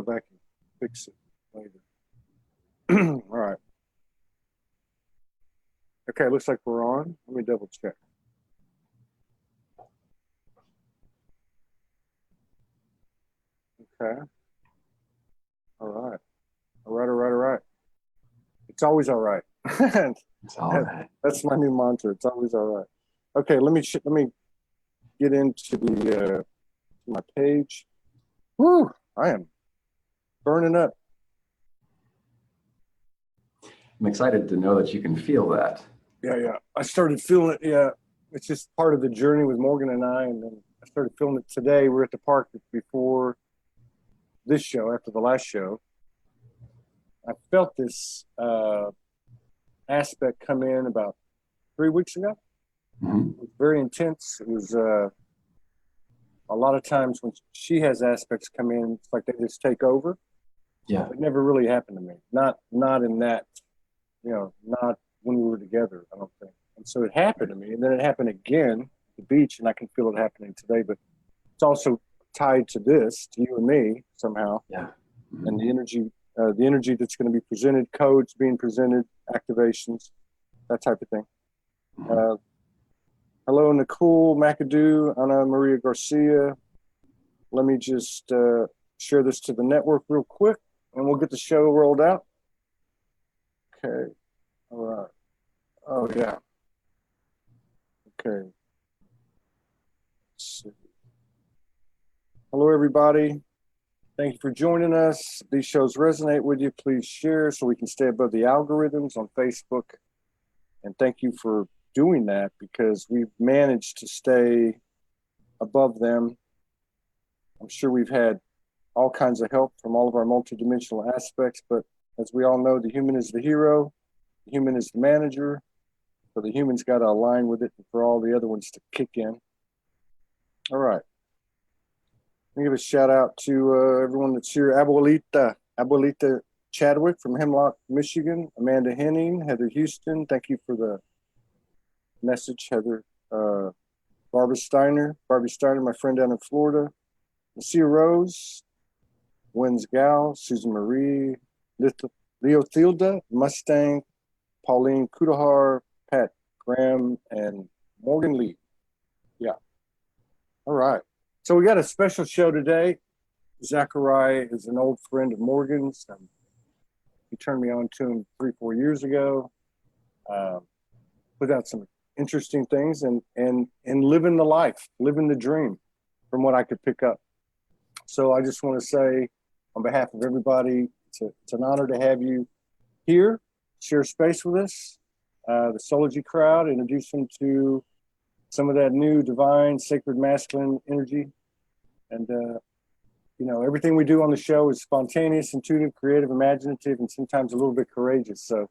go back and fix it later. All right. Okay, looks like we're on. Let me double check. Okay. All right. All right. It's always all right. It's all right. That's my new mantra. It's always all right. Okay, let me get into the my page. Woo! I am burning up. I'm excited to know that you can feel that. Yeah. I started feeling it. Yeah, it's just part of the journey with Morgan and I, and then I started feeling it today. We're at the park before this show, after the last show. I felt this aspect come in about 3 weeks ago. Mm-hmm. It was very intense. It was a lot of times when she has aspects come in, it's like they just take over. Yeah. It never really happened to me. Not in that, not when we were together, I don't think. And so it happened to me, and then it happened again at the beach, and I can feel it happening today. But it's also tied to this, to you and me somehow. Yeah. Mm-hmm. And the energy that's going to be presented, codes being presented, activations, that type of thing. Mm-hmm. Hello, Nicole McAdoo, Ana Maria Garcia. Let me just share this to the network real quick, and we'll get the show rolled out. Okay. All right. Oh, yeah. Okay. Let's see. Hello, everybody. Thank you for joining us. These shows resonate with you. Please share so we can stay above the algorithms on Facebook. And thank you for doing that, because we've managed to stay above them. I'm sure we've had all kinds of help from all of our multidimensional aspects, but as we all know, the human is the hero, the human is the manager, so the human's got to align with it for all the other ones to kick in. All right. Let me give a shout out to everyone that's here. Abuelita Chadwick from Hemlock, Michigan. Amanda Henning, Heather Houston. Thank you for the message, Heather. Barbie Steiner, my friend down in Florida. Lucia Rose, Wins Gal, Susan Marie, Leothilda Mustang, Pauline Kudahar, Pat Graham, and Morgan Lee. Yeah. All right. So we got a special show today. Zachariah is an old friend of Morgan's. He turned me on to him 3-4 years ago. Put out some interesting things and living the life, living the dream from what I could pick up. So I just want to say on behalf of everybody, it's an honor to have you here, share space with us. The Soulogy crowd, introduce them to some of that new divine, sacred, masculine energy. And, everything we do on the show is spontaneous, intuitive, creative, imaginative, and sometimes a little bit courageous. So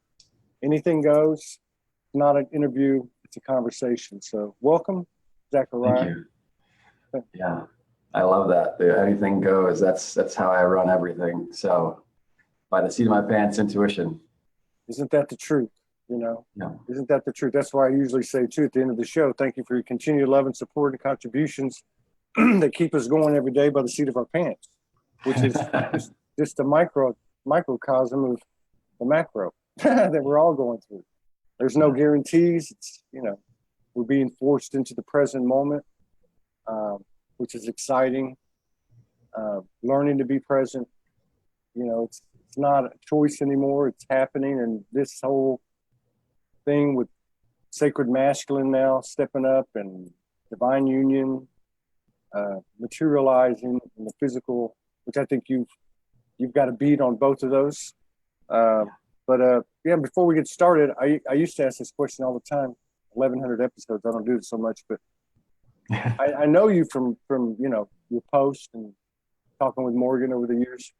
anything goes. It's not an interview, it's a conversation. So welcome, Zachariah. Thank you. Yeah, I love that. Anything goes. That's how I run everything. So by the seat of my pants, intuition. Isn't that the truth? Yeah. Isn't that the truth? That's why I usually say, too, at the end of the show, thank you for your continued love and support and contributions that keep us going every day by the seat of our pants, which is just a microcosm of the macro that we're all going through. There's no guarantees. It's, we're being forced into the present moment, which is exciting. Learning to be present. It's not a choice anymore. It's happening. And this whole thing with sacred masculine now stepping up and divine union, materializing in the physical, which I think you've got a beat on both of those. But before we get started, I used to ask this question all the time. 1,100 episodes. I don't do it so much, but I know you from your post and talking with Morgan over the years.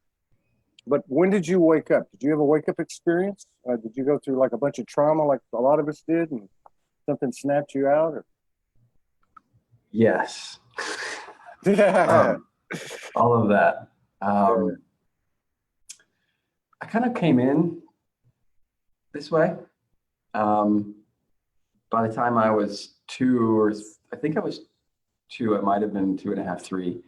But when did you wake up? Did you have a wake up experience? Did you go through like a bunch of trauma, like a lot of us did, and something snapped you out? Or? Yes. All of that. I kind of came in this way. By the time I was 2, or I think I was 2, it might have been 2.5, 3.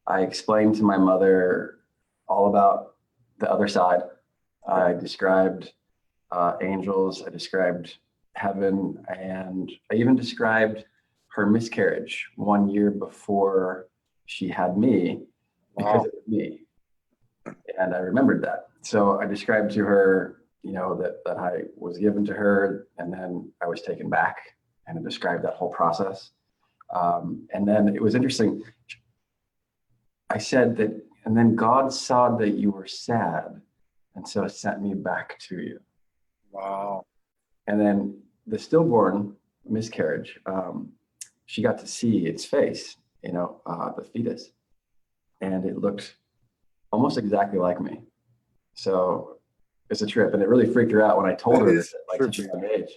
I explained to my mother all about the other side. I described angels, I described heaven, and I even described her miscarriage 1 year before she had me because it was me. And I remembered that. So I described to her, that I was given to her and then I was taken back, and I described that whole process. And then it was interesting. I said that, and then God saw that you were sad, and so sent me back to you. Wow. And then the stillborn miscarriage, she got to see its face, the fetus, and it looked almost exactly like me. So it's a trip, and it really freaked her out when I told her this at like such a young age.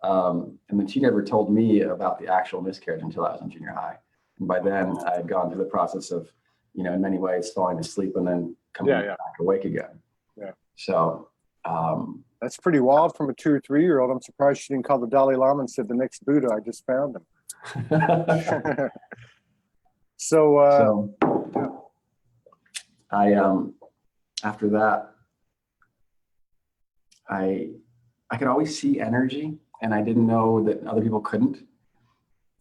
And then she never told me about the actual miscarriage until I was in junior high. And by then I had gone through the process of, in many ways falling asleep and then coming back awake again. Yeah. So that's pretty wild from a 2 or 3 year old. I'm surprised she didn't call the Dalai Lama and said, the next Buddha, I just found him. So I after that, I could always see energy, and I didn't know that other people couldn't.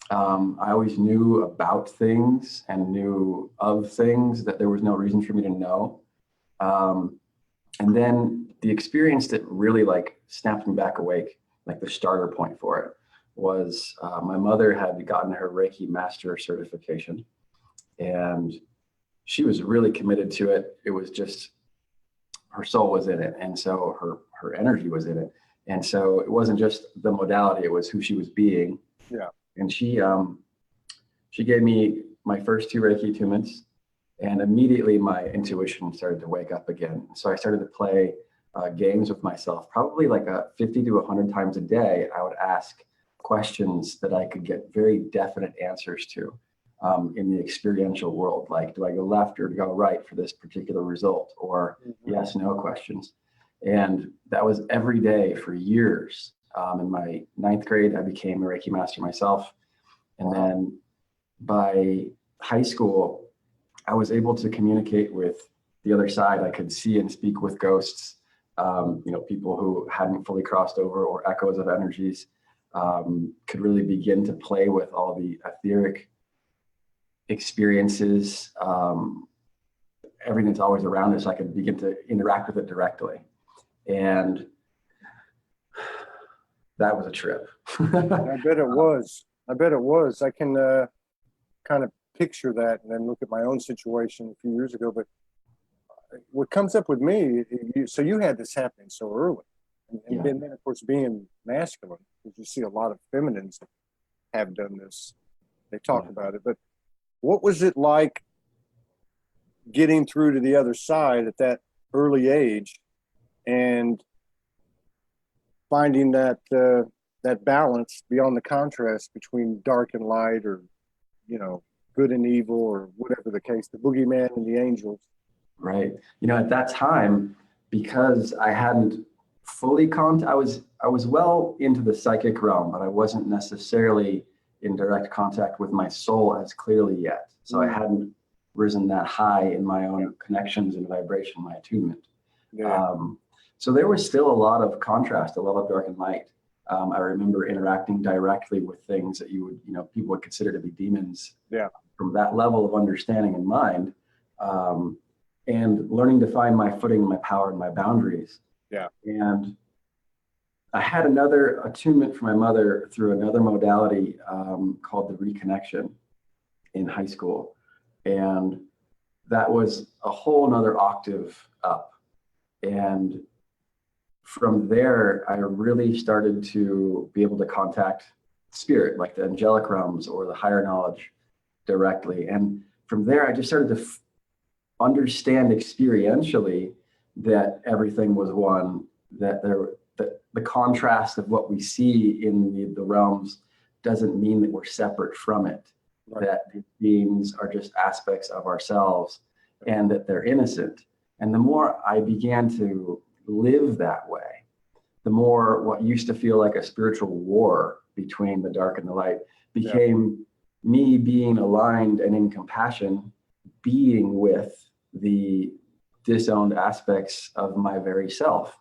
I always knew about things and knew of things that there was no reason for me to know. And then the experience that really like snapped me back awake, like the starter point for it, was my mother had gotten her Reiki master certification, and she was really committed to it. It was just, her soul was in it. And so her energy was in it. And so it wasn't just the modality, it was who she was being. Yeah. And she gave me my first 2 Reiki attunements, and immediately my intuition started to wake up again. So I started to play games with myself, probably like 50 to 100 times a day. I would ask questions that I could get very definite answers to in the experiential world. Like, do I go left or go right for this particular result? Or yes, no questions. And that was every day for years. In my 9th grade, I became a Reiki master myself. And then by high school, I was able to communicate with the other side. I could see and speak with ghosts, people who hadn't fully crossed over, or echoes of energies, could really begin to play with all the etheric experiences, everything that's always around us. I could begin to interact with it directly. And that was a trip. I bet it was. I can kind of picture that and then look at my own situation a few years ago. But what comes up with me, so you had this happening so early. And then, of course, being masculine, because you see a lot of feminines have done this. They talk about it. But what was it like getting through to the other side at that early age and finding that that balance beyond the contrast between dark and light, or good and evil, or whatever the case, the boogeyman and the angels? Right. At that time, because I hadn't fully I was well into the psychic realm, but I wasn't necessarily in direct contact with my soul as clearly yet. So I hadn't risen that high in my own connections and vibration, my attunement. So there was still a lot of contrast, a lot of dark and light. I remember interacting directly with things that people would consider to be demons. Yeah. From that level of understanding in mind, and learning to find my footing and my power and my boundaries. Yeah. And I had another attunement from my mother through another modality called the reconnection in high school. And that was a whole nother octave up. And from there, I really started to be able to contact spirit, like the angelic realms or the higher knowledge directly. And from there, I just started to understand experientially that everything was one, that the contrast of what we see in the realms doesn't mean that we're separate from it, that these beings are just aspects of ourselves, and that they're innocent. And the more I began to live that way, the more what used to feel like a spiritual war between the dark and the light became me being aligned and in compassion, being with the disowned aspects of my very self,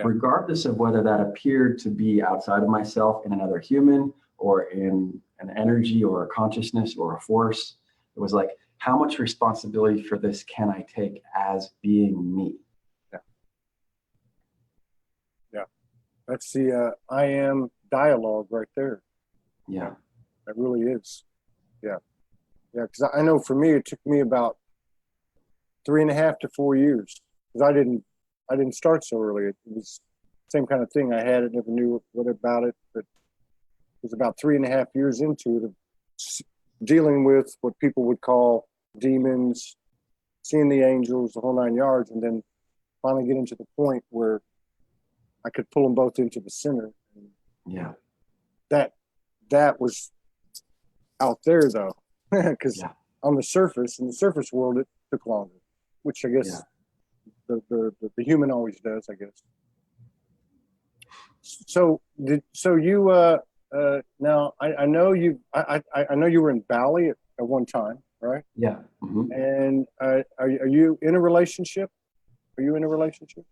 regardless of whether that appeared to be outside of myself in another human or in an energy or a consciousness or a force. It was like, how much responsibility for this can I take as being me? Yeah. That's the I am dialogue right there. Yeah. It really is. Yeah. Yeah. Because I know for me, it took me about 3.5 to 4 years, because I didn't start so early. It was the same kind of thing. I had it, never knew what about it, but it was about 3.5 years into it of dealing with what people would call demons, seeing the angels, the whole 9 yards, and then finally getting to the point where I could pull them both into the center. Yeah. That was out there though, because on the surface, in the surface world, it took longer, which I guess the human always does, I guess. So you now I know you I know you were in Bali at one time, right? Yeah. Mm-hmm. And are you in a relationship? Are you in a relationship?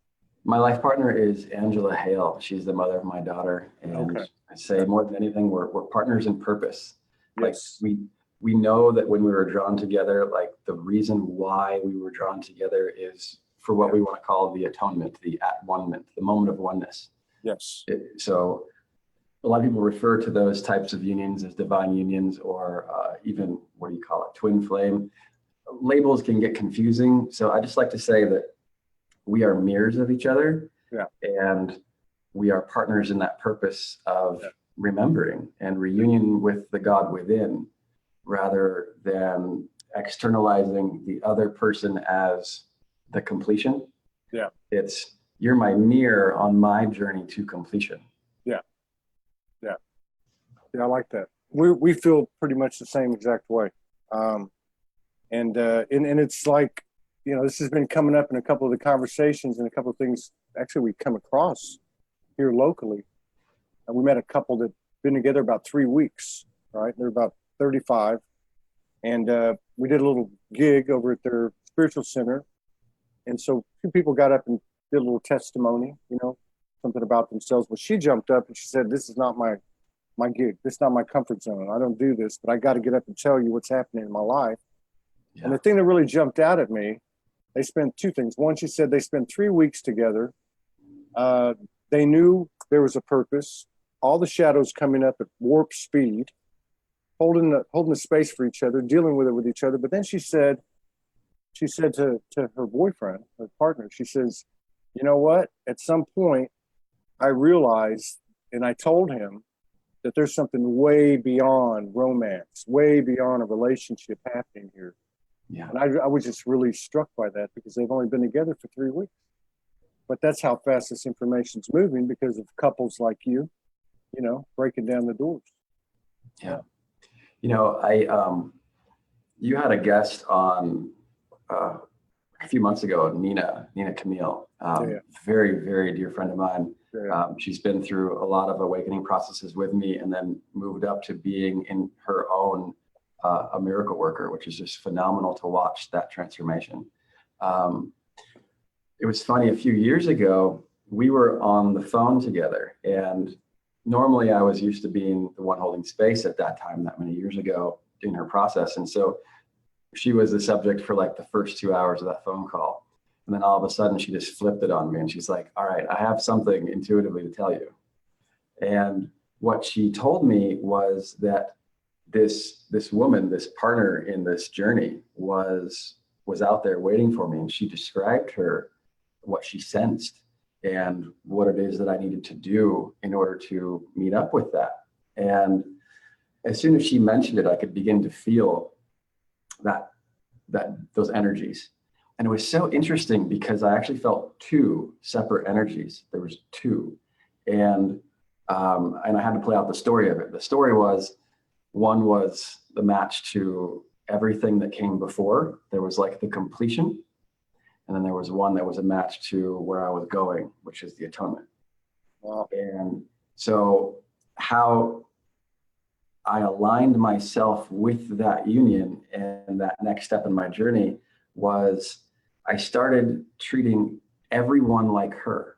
My life partner is Angela Hale. She's the mother of my daughter. And I say more than anything, we're partners in purpose. Yes. Like we know that when we were drawn together, like the reason why we were drawn together is for what we want to call the atonement, the at-one-ment, the moment of oneness. Yes. So a lot of people refer to those types of unions as divine unions, or even, what do you call it, twin flame. Labels can get confusing. So I just like to say that we are mirrors of each other, and we are partners in that purpose of remembering and reunion with the God within, rather than externalizing the other person as the completion. Yeah. It's, you're my mirror on my journey to completion. Yeah, I like that. We feel pretty much the same exact way. And it's like, you know, this has been coming up in a couple of the conversations and a couple of things actually we come across here locally. And we met a couple that been together about 3 weeks, right? They're about 35. And we did a little gig over at their spiritual center. And so two people got up and did a little testimony, you know, something about themselves. Well, she jumped up and she said, "This is not my gig. This is not my comfort zone. I don't do this, but I got to get up and tell you what's happening in my life." Yeah. And the thing that really jumped out at me, they spent two things. One, she said they spent 3 weeks together. They knew there was a purpose. All the shadows coming up at warp speed, holding the space for each other, dealing with it with each other. But then she said to her boyfriend, her partner, she says, "You know what? At some point, I realized, and I told him that there's something way beyond romance, way beyond a relationship happening here." Yeah. And I was just really struck by that, because they've only been together for 3 weeks. But that's how fast this information's moving, because of couples like you know, breaking down the doors. Yeah. You know, you had a guest on a few months ago, Nina Camille, very, very dear friend of mine. She's been through a lot of awakening processes with me, and then moved up to being in her own a miracle worker, which is just phenomenal to watch that transformation. It was funny, a few years ago, we were on the phone together, and normally I was used to being the one holding space at that time, that many years ago, in her process. And so she was the subject for like the first 2 hours of that phone call. And then all of a sudden she just flipped it on me, and she's like, "All right, I have something intuitively to tell you." And what she told me was that this woman, this partner in this journey, was out there waiting for me. And she described what she sensed and what it is that I needed to do in order to meet up with that. And as soon as she mentioned it, I could begin to feel those energies. And it was so interesting, because I actually felt two separate energies. There was two. And I had to play out the story of it. The story was, one was the match to everything that came before. There was like the completion. And then there was one that was a match to where I was going, which is the atonement. Wow. And so how I aligned myself with that union. And that next step in my journey was I started treating everyone like her,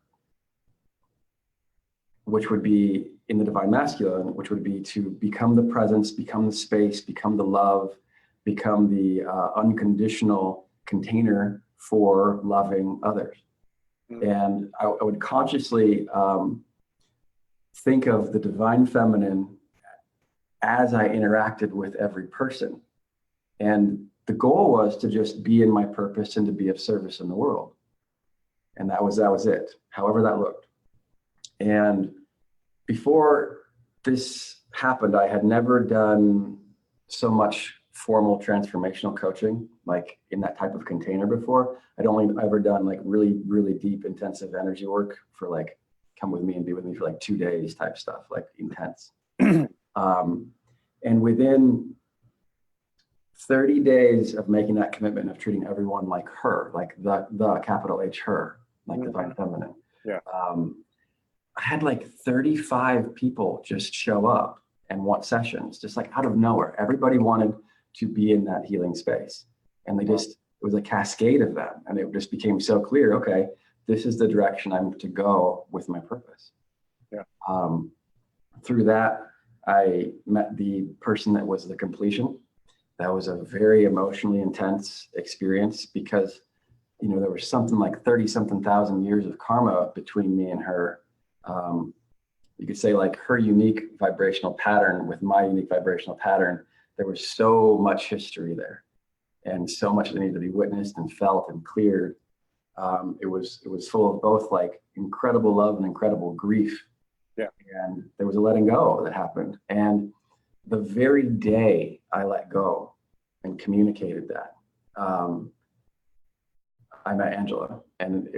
which would be in the divine masculine, which would be to become the presence, become the space, become the love, become the unconditional container for loving others. And I would consciously think of the divine feminine as I interacted with every person. And the goal was to just be in my purpose and to be of service in the world. And that was it, however that looked. And before this happened, I had never done so much formal transformational coaching, like in that type of container before. I'd only ever done like really, really deep, intensive energy work for like, come with me and be with me for like 2 days type stuff, like intense. And within 30 days of making that commitment of treating everyone like her, like the capital H her, like divine feminine. Yeah. I had like 35 people just show up and want sessions, just like out of nowhere. Everybody wanted to be in that healing space. And they just, it was a cascade of them. And it just became so clear, okay, this is the direction I'm to go with my purpose. Yeah. Through that, I met the person that was the completion. That was a very emotionally intense experience because, you know, there was something like 30-something thousand years of karma between me and her. You could say like her unique vibrational pattern with my unique vibrational pattern, there was so much history there and so much that needed to be witnessed and felt and cleared. It was full of both like incredible love and incredible grief. Yeah. And there was a letting go that happened. And the very day I let go and communicated that, I met Angela, and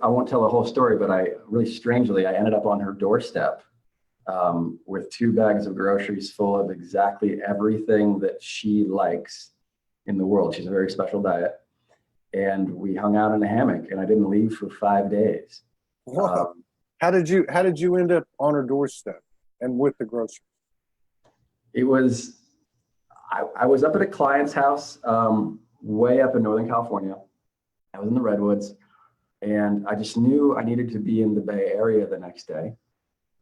I won't tell the whole story, but I really strangely, I ended up on her doorstep with 2 bags of groceries full of exactly everything that she likes in the world. She's a very special diet. And we hung out in a hammock, and I didn't leave for 5 days. Wow. How did you end up on her doorstep and with the groceries? It was, I was up at a client's house way up in Northern California. I was in the Redwoods, and I just knew I needed to be in the Bay Area the next day.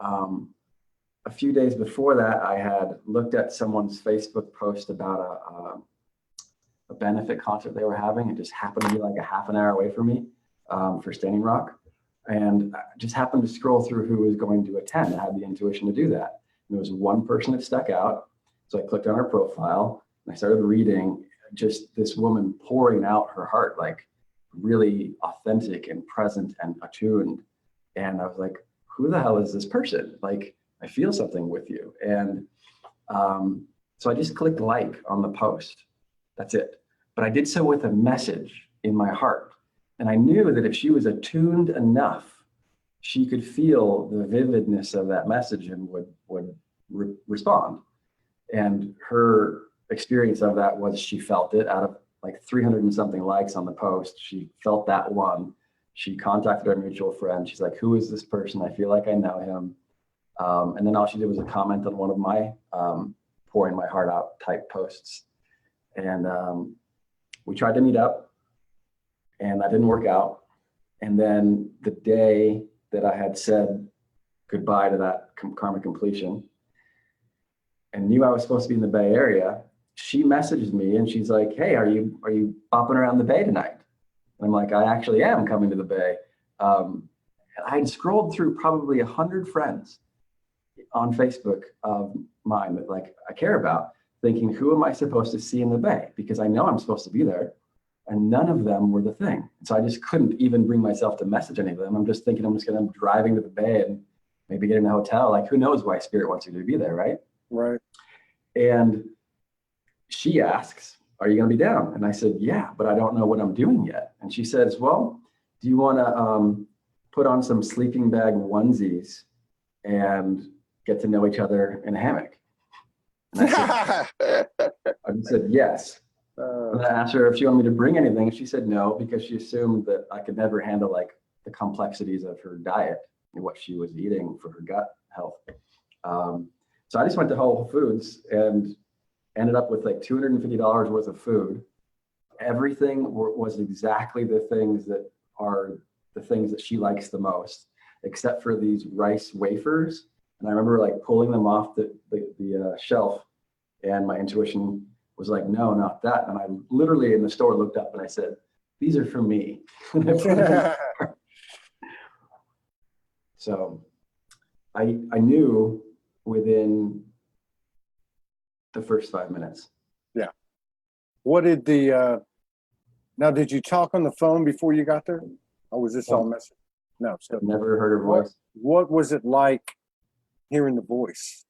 A few days before that, I had looked at someone's Facebook post about a benefit concert they were having. It just happened to be like a half an hour away from me for Standing Rock. And I just happened to scroll through who was going to attend. I had the intuition to do that. And there was one person that stuck out. So I clicked on her profile and I started reading just this woman pouring out her heart, like really authentic and present and attuned. And I was like, who the hell is this person? Like, I feel something with you. And so I just clicked like on the post. That's it. But I did so with a message in my heart. And I knew that if she was attuned enough, she could feel the vividness of that message and would respond. And her experience of that was she felt it. Out of like 300 and something likes on the post, she felt that one. She contacted our mutual friend. She's like, who is this person? I feel like I know him. And then all she did was a comment on one of my pouring my heart out type posts. And we tried to meet up, and that didn't work out. And then the day that I had said goodbye to that karma completion and knew I was supposed to be in the Bay Area, she messaged me and she's like, hey, are you bopping around the Bay tonight? And I'm like, I actually am coming to the Bay. And I had scrolled through probably 100 friends on Facebook of mine that like I care about, thinking, who am I supposed to see in the Bay? Because I know I'm supposed to be there. And none of them were the thing. So I just couldn't even bring myself to message any of them. I'm just thinking I'm just going to be driving to the Bay and maybe get in a hotel. Like, who knows why Spirit wants you to be there, right? Right. And she asks, are you going to be down? And I said, yeah, but I don't know what I'm doing yet. And she says, well, do you want to put on some sleeping bag onesies and get to know each other in a hammock? And I said yes. And I asked her if she wanted me to bring anything. And she said no, because she assumed that I could never handle like the complexities of her diet and what she was eating for her gut health. So So I just went to Whole Foods and ended up with like $250 worth of food. Everything was exactly the things that are the things that she likes the most, except for these rice wafers. And I remember like pulling them off the shelf, and my intuition was like, no, not that. And I literally in the store looked up and I said, these are for me. So I knew within the first 5 minutes. Yeah. What did now, did you talk on the phone before you got there? Or was this all message? No. So Never heard her voice. What was it like hearing the voice?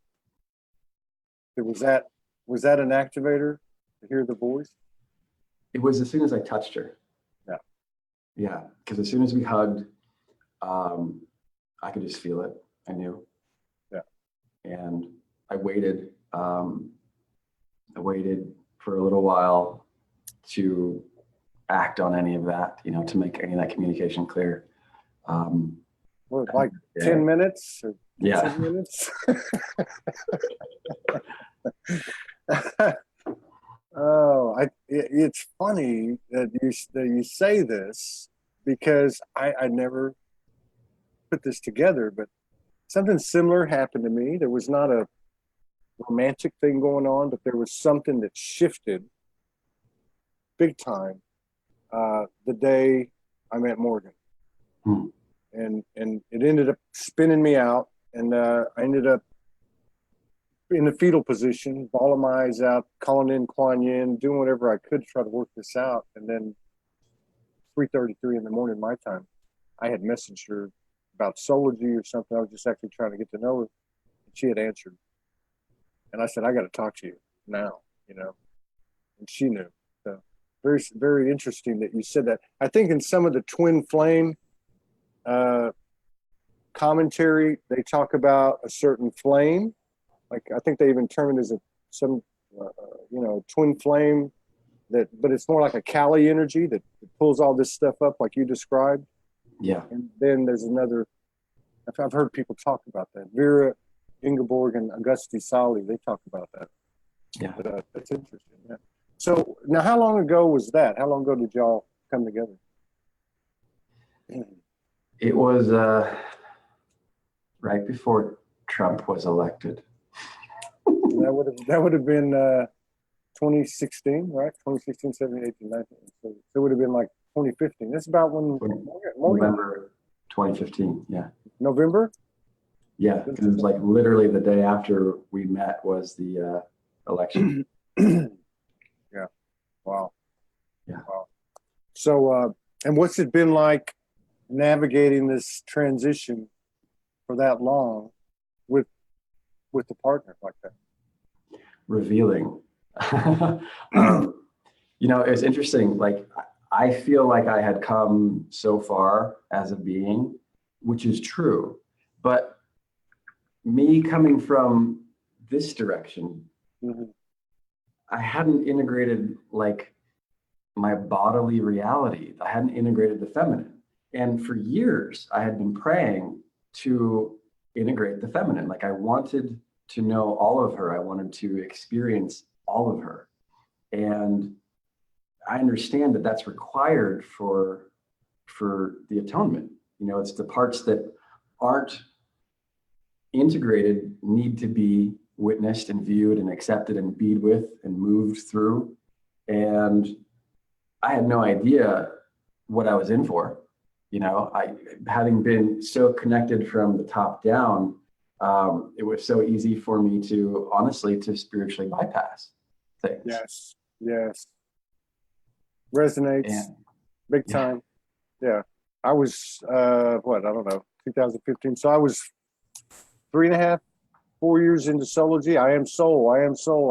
Was that an activator to hear the voice? It was as soon as I touched her. Yeah. Yeah. Because as soon as we hugged, I could just feel it. I knew. Yeah. And I waited. I waited for a little while to act on any of that, to make any of that communication clear. What, like 10 minutes or yeah. 10 minutes? Oh, it's funny that you say this, because I never put this together, but something similar happened to me. There was not a romantic thing going on, but there was something that shifted big time the day I met Morgan. And it ended up spinning me out, and I ended up in the fetal position, bawling my eyes out, calling in Kuan Yin, doing whatever I could to try to work this out. And then 3:33 in the morning, my time, I had messaged her about Soulogy or something. I was just actually trying to get to know her. And she had answered. And I said, I got to talk to you now, and she knew. So very, very interesting that you said that. I think in some of the twin flame commentary, they talk about a certain flame. Like, I think they even term it as twin flame, but it's more like a Kali energy that pulls all this stuff up like you described. Yeah. And then there's another, I've heard people talk about that. Vera Ingeborg and Augusti Sali, they talk about that. Yeah. But that's interesting. Yeah. So now, how long ago was that? How long ago did y'all come together? It was right before Trump was elected. That would have been 2016, right? 2016, 17, 18, 19. So it would have been like 2015. That's about when November 2015. Yeah. November? Yeah, because it was like literally the day after we met was the election. Yeah. Wow. Yeah. Wow. So, and what's it been like navigating this transition for that long with a partner like that? Revealing. It's interesting. Like, I feel like I had come so far as a being, which is true, but me coming from this direction, I hadn't integrated like my bodily reality. I hadn't integrated the feminine. And for years, I had been praying to integrate the feminine. Like, I wanted to know all of her. I wanted to experience all of her. And I understand that that's required for the atonement. It's the parts that aren't integrated need to be witnessed and viewed and accepted and bead with and moved through. And I had no idea what I was in for. Having been so connected from the top down, it was so easy for me to spiritually bypass things. Yes. Resonates big time. Yeah. I was, I don't know, 2015. So I was 3.5, 4 years into Soulogy. I am soul.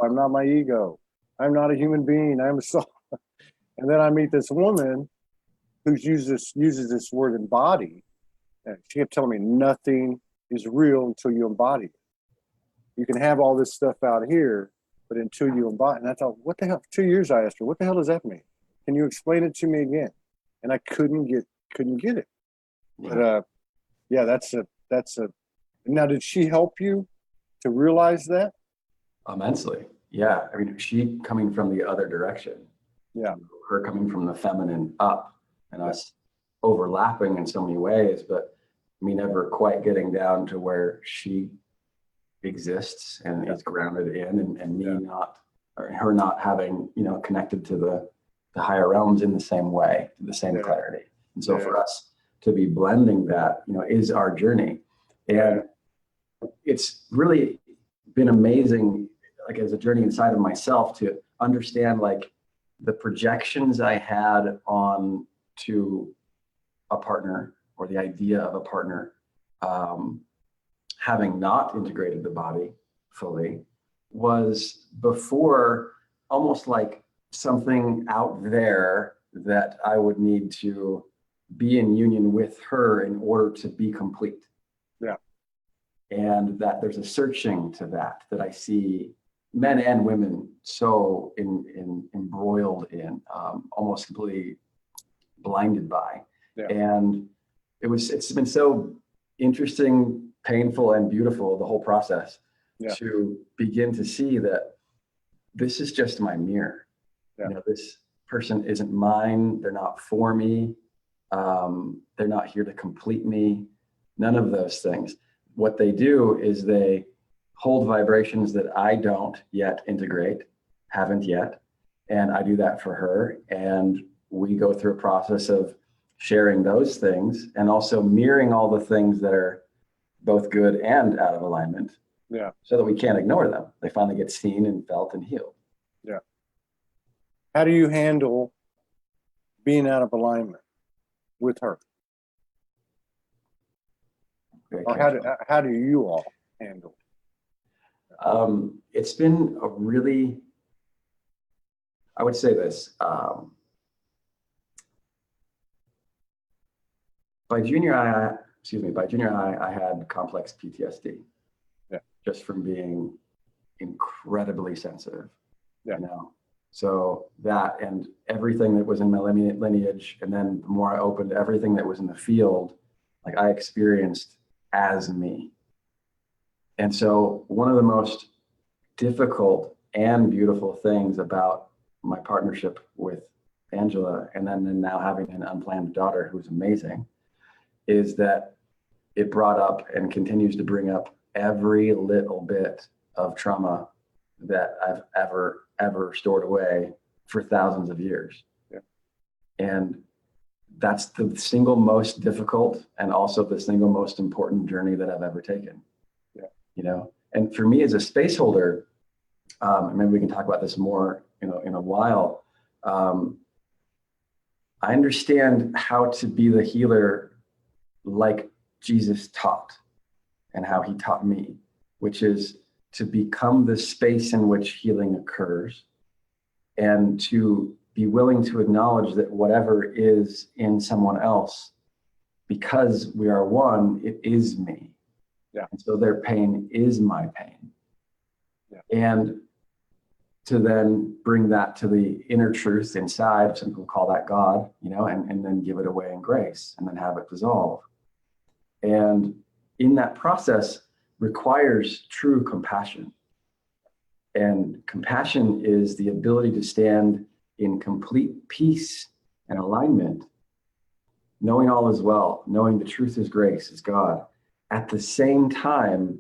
I'm not my ego. I'm not a human being. I'm a soul. And then I meet this woman who uses this word embody. And she kept telling me nothing is real until you embody it. You can have all this stuff out here, but until you embody. And I thought, what the hell? 2 years I asked her, what the hell does that mean? Can you explain it to me again? And I couldn't get it. But that's a. Now, did she help you to realize that? Immensely. Yeah. I mean, she coming from the other direction. Yeah. Her coming from the feminine up and us overlapping in so many ways, but me never quite getting down to where she exists and is grounded in, and me not, or her not having, connected to the higher realms in the same way, to the same clarity. And so for us to be blending that, is our journey. And it's really been amazing, like as a journey inside of myself, to understand like the projections I had on to a partner, or the idea of a partner, having not integrated the body fully, was before almost like something out there that I would need to be in union with her in order to be complete. Yeah. And that there's a searching to that I see men and women so embroiled in, almost completely blinded by. Yeah. And it's been so interesting, painful, and beautiful, the whole process, to begin to see that this is just my mirror. This person isn't mine. They're not for me. They're not here to complete me. None of those things. What they do is they hold vibrations that I don't yet integrate, haven't yet. And I do that for her. And we go through a process of sharing those things and also mirroring all the things that are both good and out of alignment. Yeah. So that we can't ignore them. They finally get seen and felt and healed. Yeah. How do you handle being out of alignment with her? Or how do you all handle? It's been a really, I would say this, by junior high, I had complex PTSD. Yeah. Just from being incredibly sensitive. Yeah. So that and everything that was in my lineage, and then the more I opened everything that was in the field, like I experienced as me. And so one of the most difficult and beautiful things about my partnership with Angela, and then now having an unplanned daughter who's amazing, is that it brought up and continues to bring up every little bit of trauma that I've ever stored away for thousands of years. Yeah. And that's the single most difficult and also the single most important journey that I've ever taken. Yeah. And for me as a space holder, maybe we can talk about this more, in a while. I understand how to be the healer like Jesus taught, and how he taught me, which is to become the space in which healing occurs, and to be willing to acknowledge that whatever is in someone else, because we are one, it is me. Yeah. And so their pain is my pain. Yeah. And to then bring that to the inner truth inside, some people call that God, and then give it away in grace, and then have it dissolve. And in that process requires true compassion. And compassion is the ability to stand in complete peace and alignment, knowing all is well, knowing the truth is grace, is God, at the same time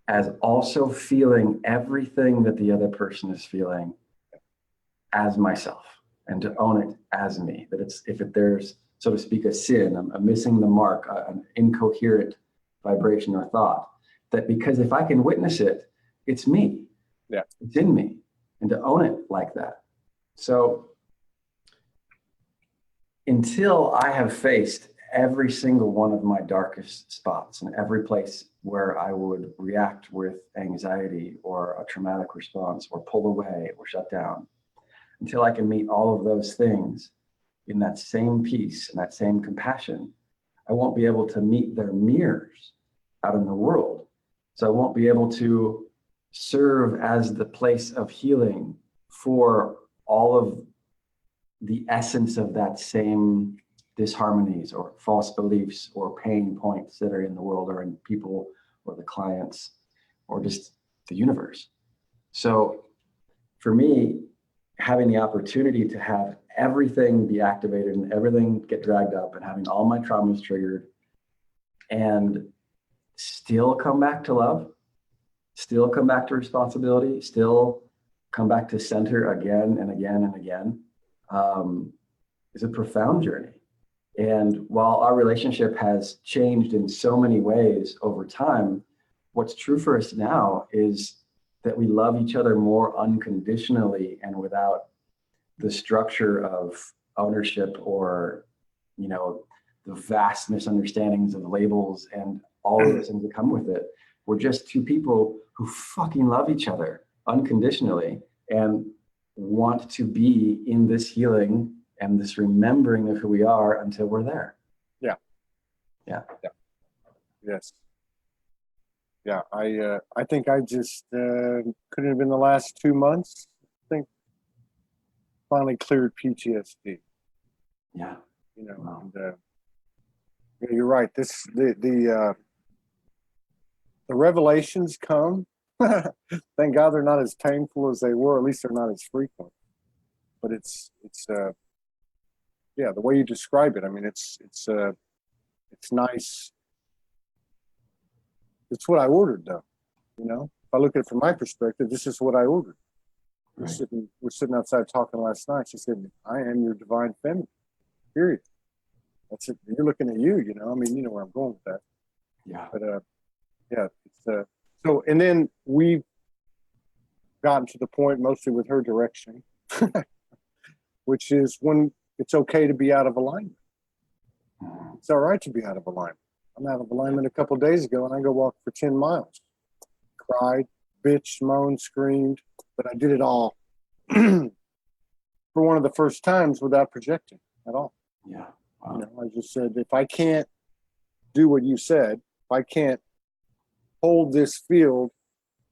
as also feeling everything that the other person is feeling as myself, and to own it as me. That if there's, so to speak, a sin, a missing the mark, an incoherent vibration or thought, that because if I can witness it, it's me. Yeah. It's in me, and to own it like that. So until I have faced every single one of my darkest spots, and every place where I would react with anxiety or a traumatic response or pull away or shut down, until I can meet all of those things in that same peace and that same compassion, I won't be able to meet their mirrors out in the world. So I won't be able to serve as the place of healing for all of the essence of that same disharmonies or false beliefs or pain points that are in the world, or in people, or the clients, or just the universe. So for me, having the opportunity to have everything be activated and everything get dragged up and having all my traumas triggered and still come back to love, still come back to responsibility, still come back to center again and again and again, is a profound journey. And while our relationship has changed in so many ways over time, what's true for us now is that we love each other more unconditionally and without the structure of ownership or, you know, the vast misunderstandings of labels and all of those things that come with it. We're just two people who fucking love each other unconditionally and want to be in this healing and this remembering of who we are until we're there. Yeah. Yeah. Yeah. Yes. Yeah. I think I just couldn't have been the last 2 months. I think finally cleared PTSD. Yeah. You know, Wow. and yeah, you're right. The revelations come. Thank God they're not as painful as they were. At least they're not as frequent. But it's yeah, the way you describe it. I mean, it's nice. It's what I ordered, though. You know, if I look at it from my perspective, this is what I ordered. Right. We're sitting outside talking last night. She said, "I am your divine feminine." Period. That's it. You're looking at you. You know, I mean, you know where I'm going with that. Yeah. But yeah. It's so, and then we've gotten to the point, mostly with her direction, which is when it's okay to be out of alignment. It's all right to be out of alignment. I'm out of alignment a couple of days ago, and I go walk for 10 miles. Cried, bitched, moaned, screamed, but I did it all for one of the first times without projecting at all. Yeah. Wow. You know, I just said, if I can't do what you said, if I can't hold this field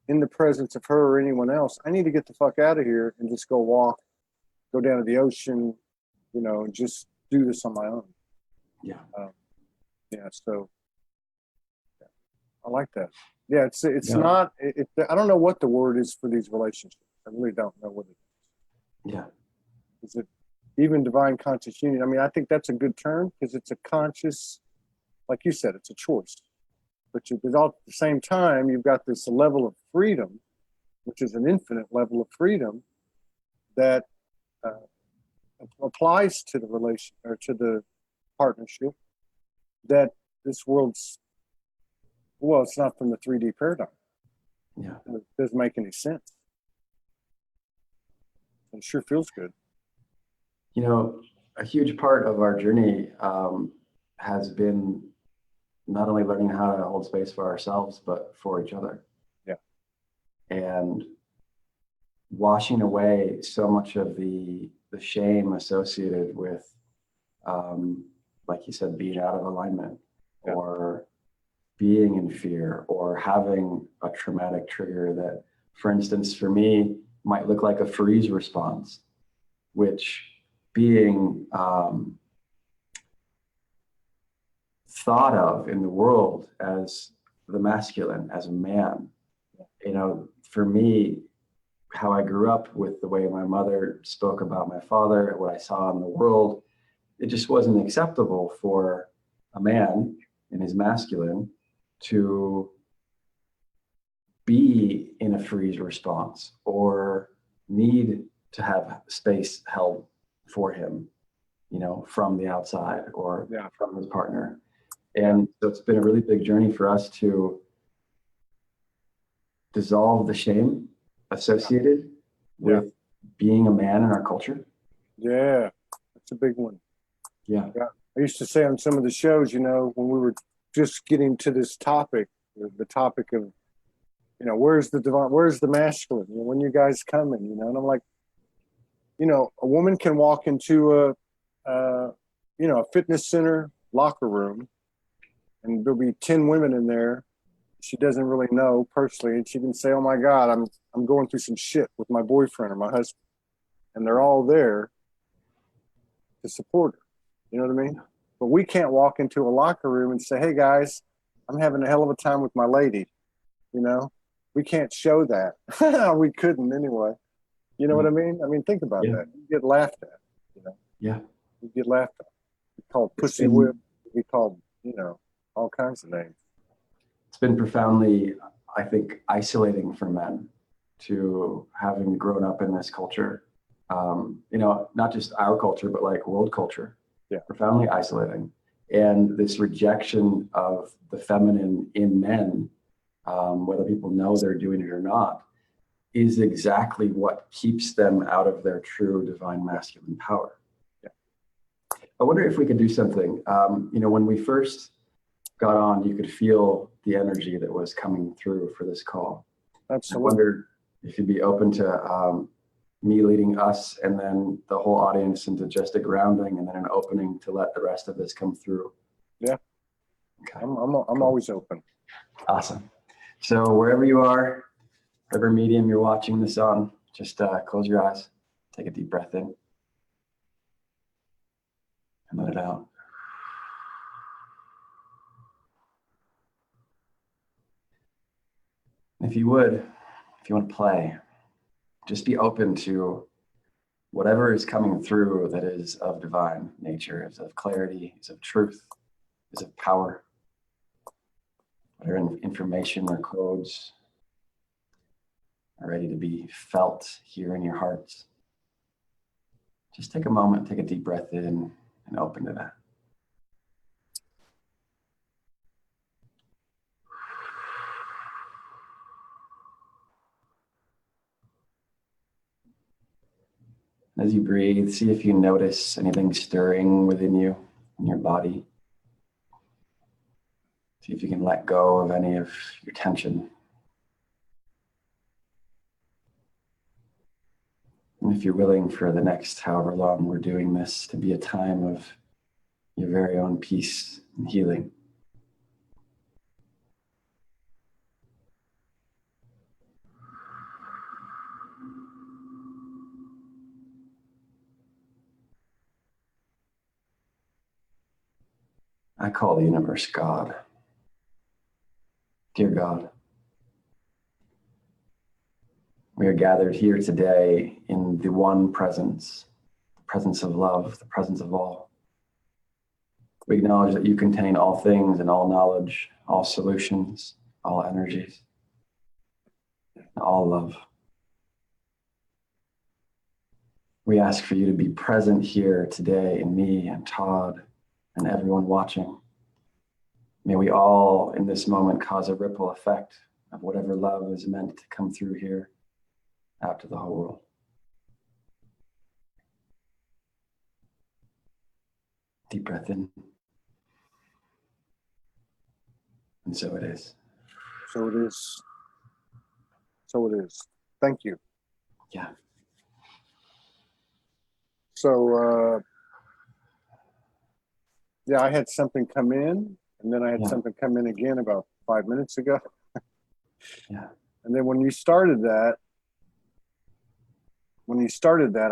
in the presence of her or anyone else, I need to get the fuck out of here and just go walk, go down to the ocean, you know, and just do this on my own. Yeah. Yeah. So yeah, I like that. Yeah. It's Yeah. not, I don't know what the word is for these relationships. I really don't know what it is. Yeah. Is it even divine conscious union? I mean, I think that's a good term because it's a conscious, like you said, it's a choice. But all at the same time, you've got this level of freedom, which is an infinite level of freedom that applies to the relation or to the partnership that this world's, well, it's not from the 3D paradigm. Yeah. It doesn't make any sense. It sure feels good. You know, a huge part of our journey has been not only learning how to hold space for ourselves, but for each other. Yeah. And washing away so much of the shame associated with, like you said, being out of alignment, Yeah. or being in fear, or having a traumatic trigger that, for instance, for me, might look like a freeze response, which being thought of in the world as the masculine, as a man. You know, for me, how I grew up with the way my mother spoke about my father and what I saw in the world, it just wasn't acceptable for a man in his masculine to be in a freeze response or need to have space held for him, you know, from the outside or Yeah. from his partner. And so it's been a really big journey for us to dissolve the shame associated with being a man in our culture. Yeah. That's a big one. Yeah. Yeah. I used to say on some of the shows, you know, when we were just getting to this topic, the topic of, you know, where's the divine, where's the masculine? You know, when you guys coming, you know, and I'm like, you know, a woman can walk into you know, a fitness center locker room and there'll be 10 women in there she doesn't really know personally. And she can say, oh my God, I'm going through some shit with my boyfriend or my husband. And they're all there to support her. You know what I mean? But we can't walk into a locker room and say, hey guys, I'm having a hell of a time with my lady, you know? we can't show that. We couldn't anyway. You know what I mean? I mean, think about that. You get laughed at, you know. Yeah. You get laughed at. We called pussy whip. We called, you know, all kinds of names. It's been profoundly, I think, isolating for men to having grown up in this culture. You know, not just our culture, but like world culture. Yeah. Profoundly isolating. And this rejection of the feminine in men, whether people know they're doing it or not, is exactly what keeps them out of their true divine masculine power. Yeah. I wonder if we could do something. You know, when we first got on, you could feel the energy that was coming through for this call. Absolutely. I wonder if you'd be open to me leading us and then the whole audience into just a grounding and then an opening to let the rest of this come through. Yeah. Okay. I'm always open. Awesome. So wherever you are, whatever medium you're watching this on, just close your eyes, take a deep breath in, and let it out. If you want to play, just be open to whatever is coming through that is of divine nature, is of clarity, is of truth, is of power, whatever information or codes are ready to be felt here in your hearts. Just take a moment, take a deep breath in and open to that. As you breathe, see if you notice anything stirring within you, in your body. See if you can let go of any of your tension. And if you're willing for the next however long we're doing this to be a time of your very own peace and healing. I call the universe God. Dear God, we are gathered here today in the one presence, the presence of love, the presence of all. We acknowledge that you contain all things and all knowledge, all solutions, all energies, and all love. We ask for you to be present here today in me and Todd and everyone watching. May we all in this moment cause a ripple effect of whatever love is meant to come through here out to the whole world. Deep breath in. And so it is. So it is. So it is. Thank you. Yeah. So, yeah, I had something come in, and then I had something come in again about 5 minutes ago. Yeah. And then when you started that,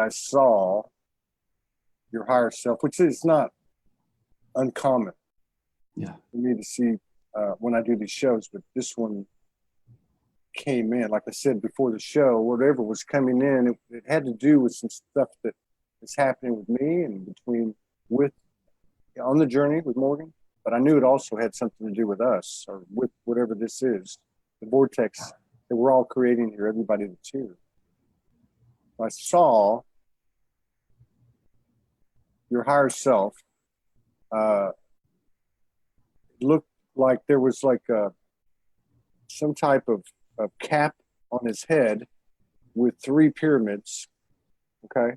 I saw your higher self, which is not uncommon for me to see when I do these shows, but this one came in. Like I said before the show, whatever was coming in, it had to do with some stuff that is happening with me and on the journey with Morgan. But I knew it also had something to do with us, or with whatever this is, the vortex that we're all creating here, everybody that's here. I saw your higher self. Looked like there was like some type of cap on his head with three pyramids. Okay, there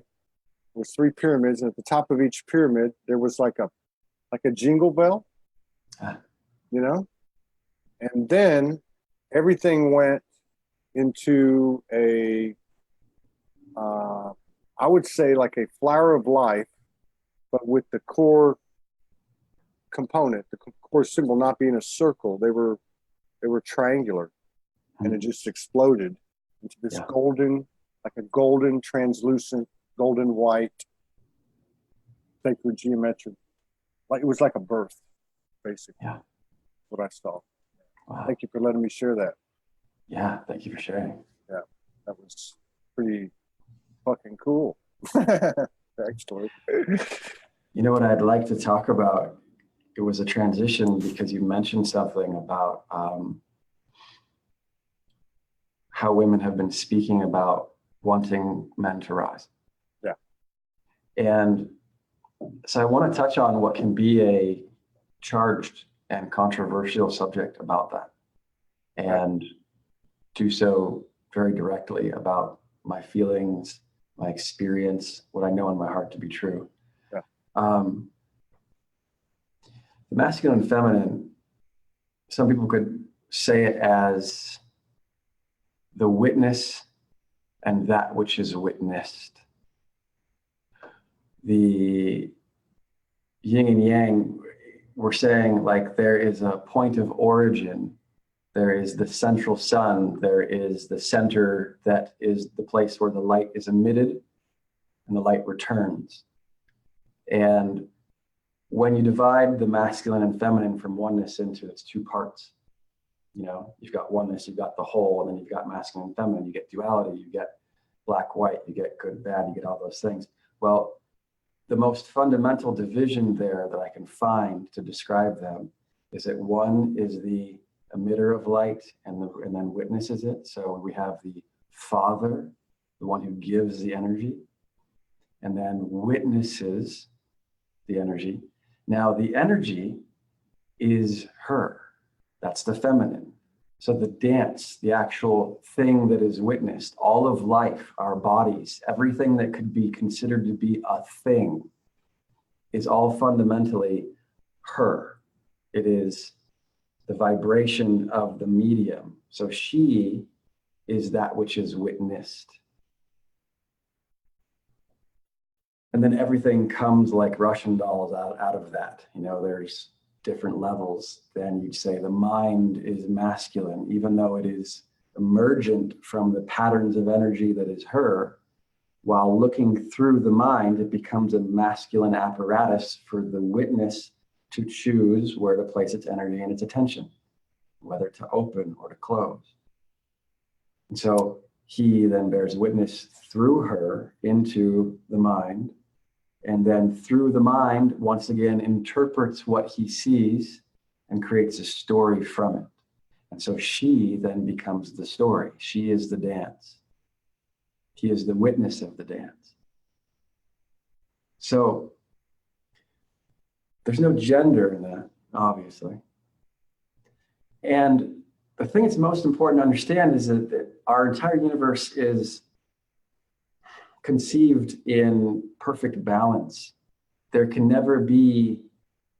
was three pyramids, and at the top of each pyramid there was like a jingle bell, you know. And then everything went into I would say like a flower of life, but with the core component, the core symbol not being a circle. They were triangular, and it just exploded into this golden, like a golden, translucent, golden white, sacred geometric. Like it was like a birth, basically. Yeah. What I saw. Wow. Thank you for letting me share that. Yeah, thank you for sharing. Yeah, that was pretty fucking cool. Actually. You know what I'd like to talk about? It was a transition because you mentioned something about how women have been speaking about wanting men to rise. Yeah. And so I want to touch on what can be a charged and controversial subject about that, and do so very directly about my feelings, my experience, what I know in my heart to be true. Yeah. The masculine and feminine, some people could say it as the witness and that which is witnessed. The yin and yang, we're saying like there is a point of origin. There is the central sun. There is the center that is the place where the light is emitted and the light returns. And when you divide the masculine and feminine from oneness into its two parts, you've got oneness, you've got the whole, and then you've got masculine and feminine, you get duality, you get black, white, you get good, bad, you get all those things. Well, the most fundamental division there that I can find to describe them is that one is the emitter of light and then witnesses it. So we have the Father, the one who gives the energy, and then witnesses the energy. Now the energy is her. That's the feminine. So the dance, the actual thing that is witnessed, all of life, our bodies, everything that could be considered to be a thing is all fundamentally her. It is the vibration of the medium. So she is that which is witnessed. And then everything comes like Russian dolls out of that. There's different levels. Then you'd say the mind is masculine, even though it is emergent from the patterns of energy that is her. While looking through the mind, it becomes a masculine apparatus for the witness to choose where to place its energy and its attention, whether to open or to close. And so he then bears witness through her into the mind, and then through the mind, once again, interprets what he sees and creates a story from it. And so she then becomes the story. She is the dance. He is the witness of the dance. So there's no gender in that, obviously. And the thing that's most important to understand is that our entire universe is conceived in perfect balance. There can never be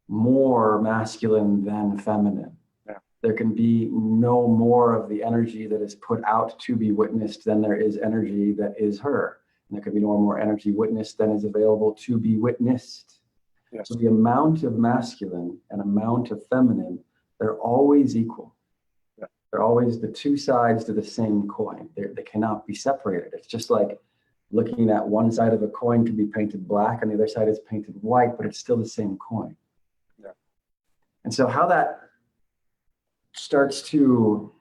more masculine than feminine. Yeah. There can be no more of the energy that is put out to be witnessed than there is energy that is her. And there can be no more energy witnessed than is available to be witnessed. Yes. So the amount of masculine and amount of feminine, they're always equal. Yeah. They're always the two sides to the same coin. They cannot be separated. It's just like looking at one side of a coin could be painted black and the other side is painted white, but it's still the same coin. Yeah. And so how that starts to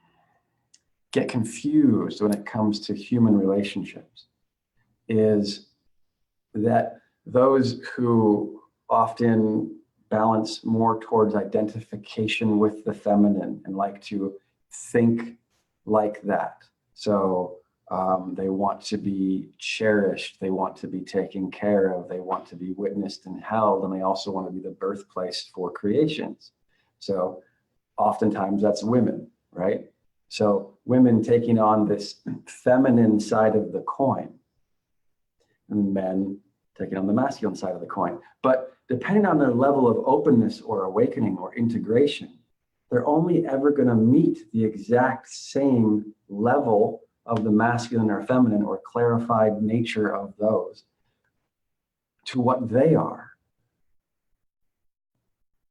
get confused when it comes to human relationships is that those who often balance more towards identification with the feminine and like to think like that. So they want to be cherished, they want to be taken care of, they want to be witnessed and held, and they also want to be the birthplace for creations. So oftentimes that's women, right? So women taking on this feminine side of the coin, and men taking on the masculine side of the coin. But depending on their level of openness or awakening or integration, they're only ever going to meet the exact same level of the masculine or feminine or clarified nature of those to what they are.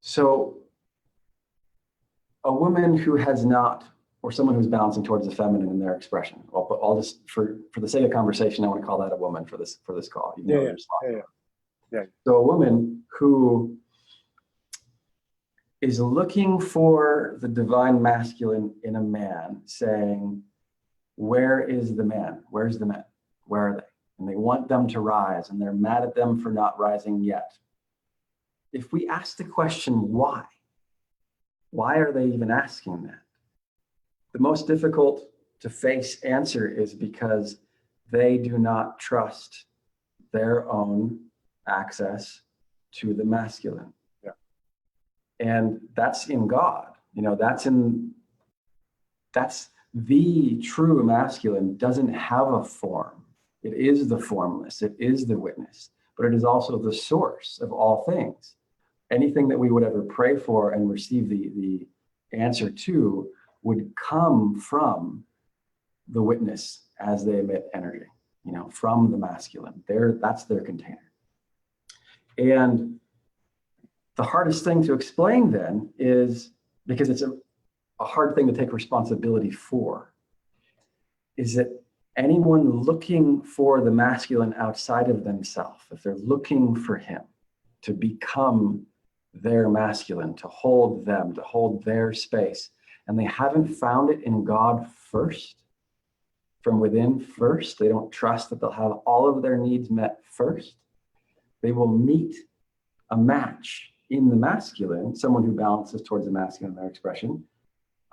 So a woman who has not, or someone who's balancing towards the feminine in their expression, I'll just, for the sake of conversation, I want to call that a woman for this call. Yeah. So a woman who is looking for the divine masculine in a man, saying, where is the man? Where's the man? Where are they? And they want them to rise, and they're mad at them for not rising yet. If we ask the question, why are they even asking that? The most difficult to face answer is because they do not trust their own access to the masculine. Yeah. And that's in God. That's the true masculine doesn't have a form. It is the formless. It is the witness, but it is also the source of all things. Anything that we would ever pray for and receive the answer to would come from the witness as they emit energy, from the masculine. That's their container. And the hardest thing to explain then is, because it's a hard thing to take responsibility for, is that anyone looking for the masculine outside of themselves, if they're looking for him to become their masculine, to hold them, to hold their space, and they haven't found it in God first, from within first, they don't trust that they'll have all of their needs met first, they will meet a match in the masculine, someone who balances towards the masculine in their expression,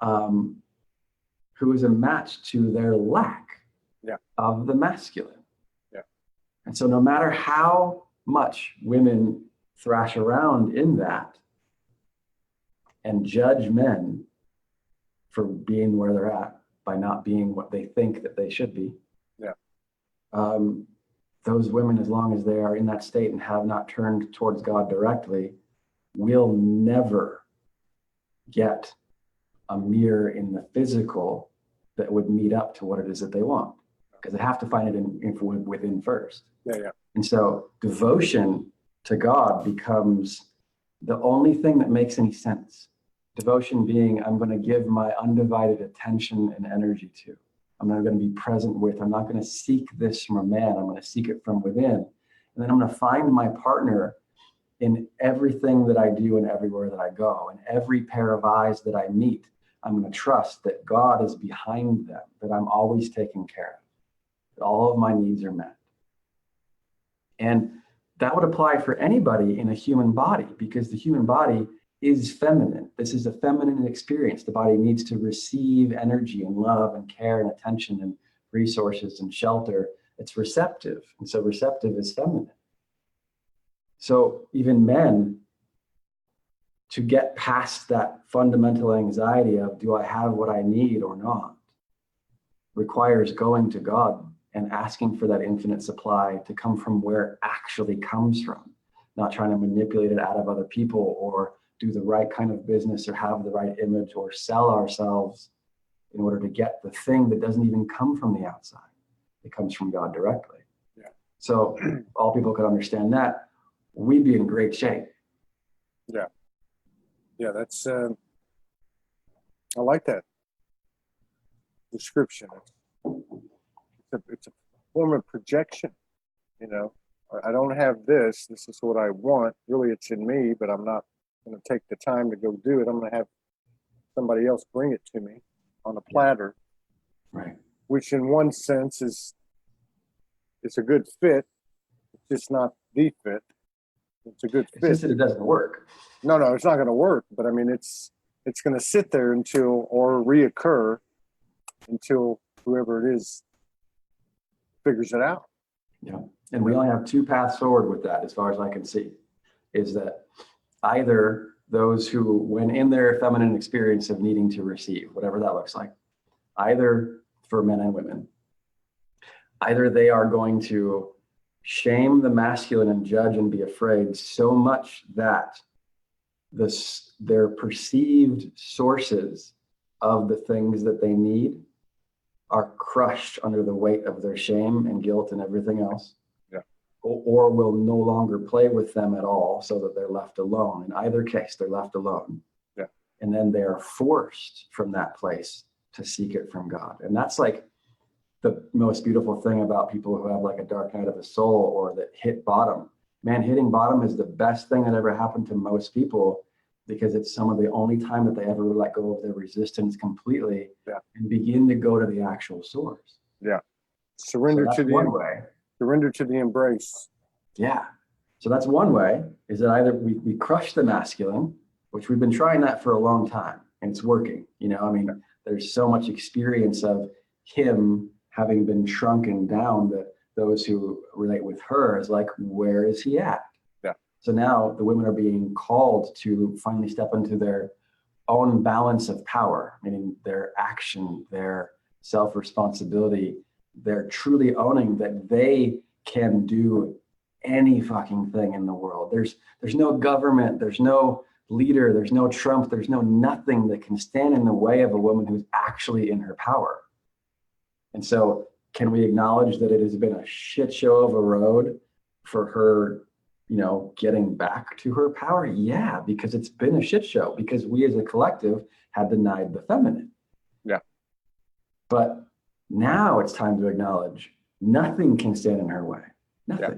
who is a match to their lack of the masculine. Yeah. And so no matter how much women thrash around in that and judge men for being where they're at by not being what they think that they should be, those women, as long as they are in that state and have not turned towards God directly, will never get a mirror in the physical that would meet up to what it is that they want, because they have to find it within first. And so devotion to God becomes the only thing that makes any sense. Devotion being, I'm going to give my undivided attention and energy to. I'm not going to be present with. I'm not going to seek this from a man. I'm going to seek it from within. And then I'm going to find my partner in everything that I do and everywhere that I go. And every pair of eyes that I meet, I'm going to trust that God is behind them, that I'm always taken care of, that all of my needs are met. And that would apply for anybody in a human body, because the human body is feminine. This is a feminine experience. The body needs to receive energy and love and care and attention and resources and shelter. It's receptive. And so receptive is feminine. So even men, to get past that fundamental anxiety of, do I have what I need or not, requires going to God and asking for that infinite supply to come from where it actually comes from, not trying to manipulate it out of other people or do the right kind of business or have the right image or sell ourselves in order to get the thing that doesn't even come from the outside. It comes from God directly. Yeah. So all people could understand that, we'd be in great shape. Yeah. Yeah, that's, I like that description. It's a form of projection, I don't have this is what I want. Really, it's in me, but I'm not going to take the time to go do it. I'm going to have somebody else bring it to me on a platter. Right. Which in one sense it's a good fit. It's just not the fit. It's a good fit. It's just that it doesn't work. No, it's not going to work. But I mean, it's going to sit there or reoccur until whoever it is figures it out. Yeah. And we only have two paths forward with that, as far as I can see, is that either those who, when in their feminine experience of needing to receive, whatever that looks like, either for men and women, either they are going to shame the masculine and judge and be afraid so much that their perceived sources of the things that they need are crushed under the weight of their shame and guilt and everything else. Yeah. Or will no longer play with them at all, so that they're left alone. In either case, they're left alone. Yeah. And then they are forced from that place to seek it from God. And that's like the most beautiful thing about people who have like a dark night of the soul or that hit bottom. Man, hitting bottom is the best thing that ever happened to most people, because it's some of the only time that they ever let go of their resistance completely Yeah. and begin to go to the actual source. Yeah. So Surrender that's to the one way. surrender to the embrace. Yeah. So that's one way, is that either we crush the masculine, which we've been trying that for a long time, and it's working. You know, I mean, there's so much experience of him having been shrunken down that those who relate with her is like, where is he at? Yeah. So now the women are being called to finally step into their own balance of power, meaning their action, their self-responsibility. They're truly owning that they can do any fucking thing in the world. There's no government, there's no leader, there's no Trump, there's no nothing that can stand in the way of a woman who's actually in her power. And so can we acknowledge that it has been a shit show of a road for her, you know, getting back to her power? Yeah, because it's been a shit show, because we as a collective had denied the feminine. Yeah. But now it's time to acknowledge nothing can stand in her way. Nothing. Yeah.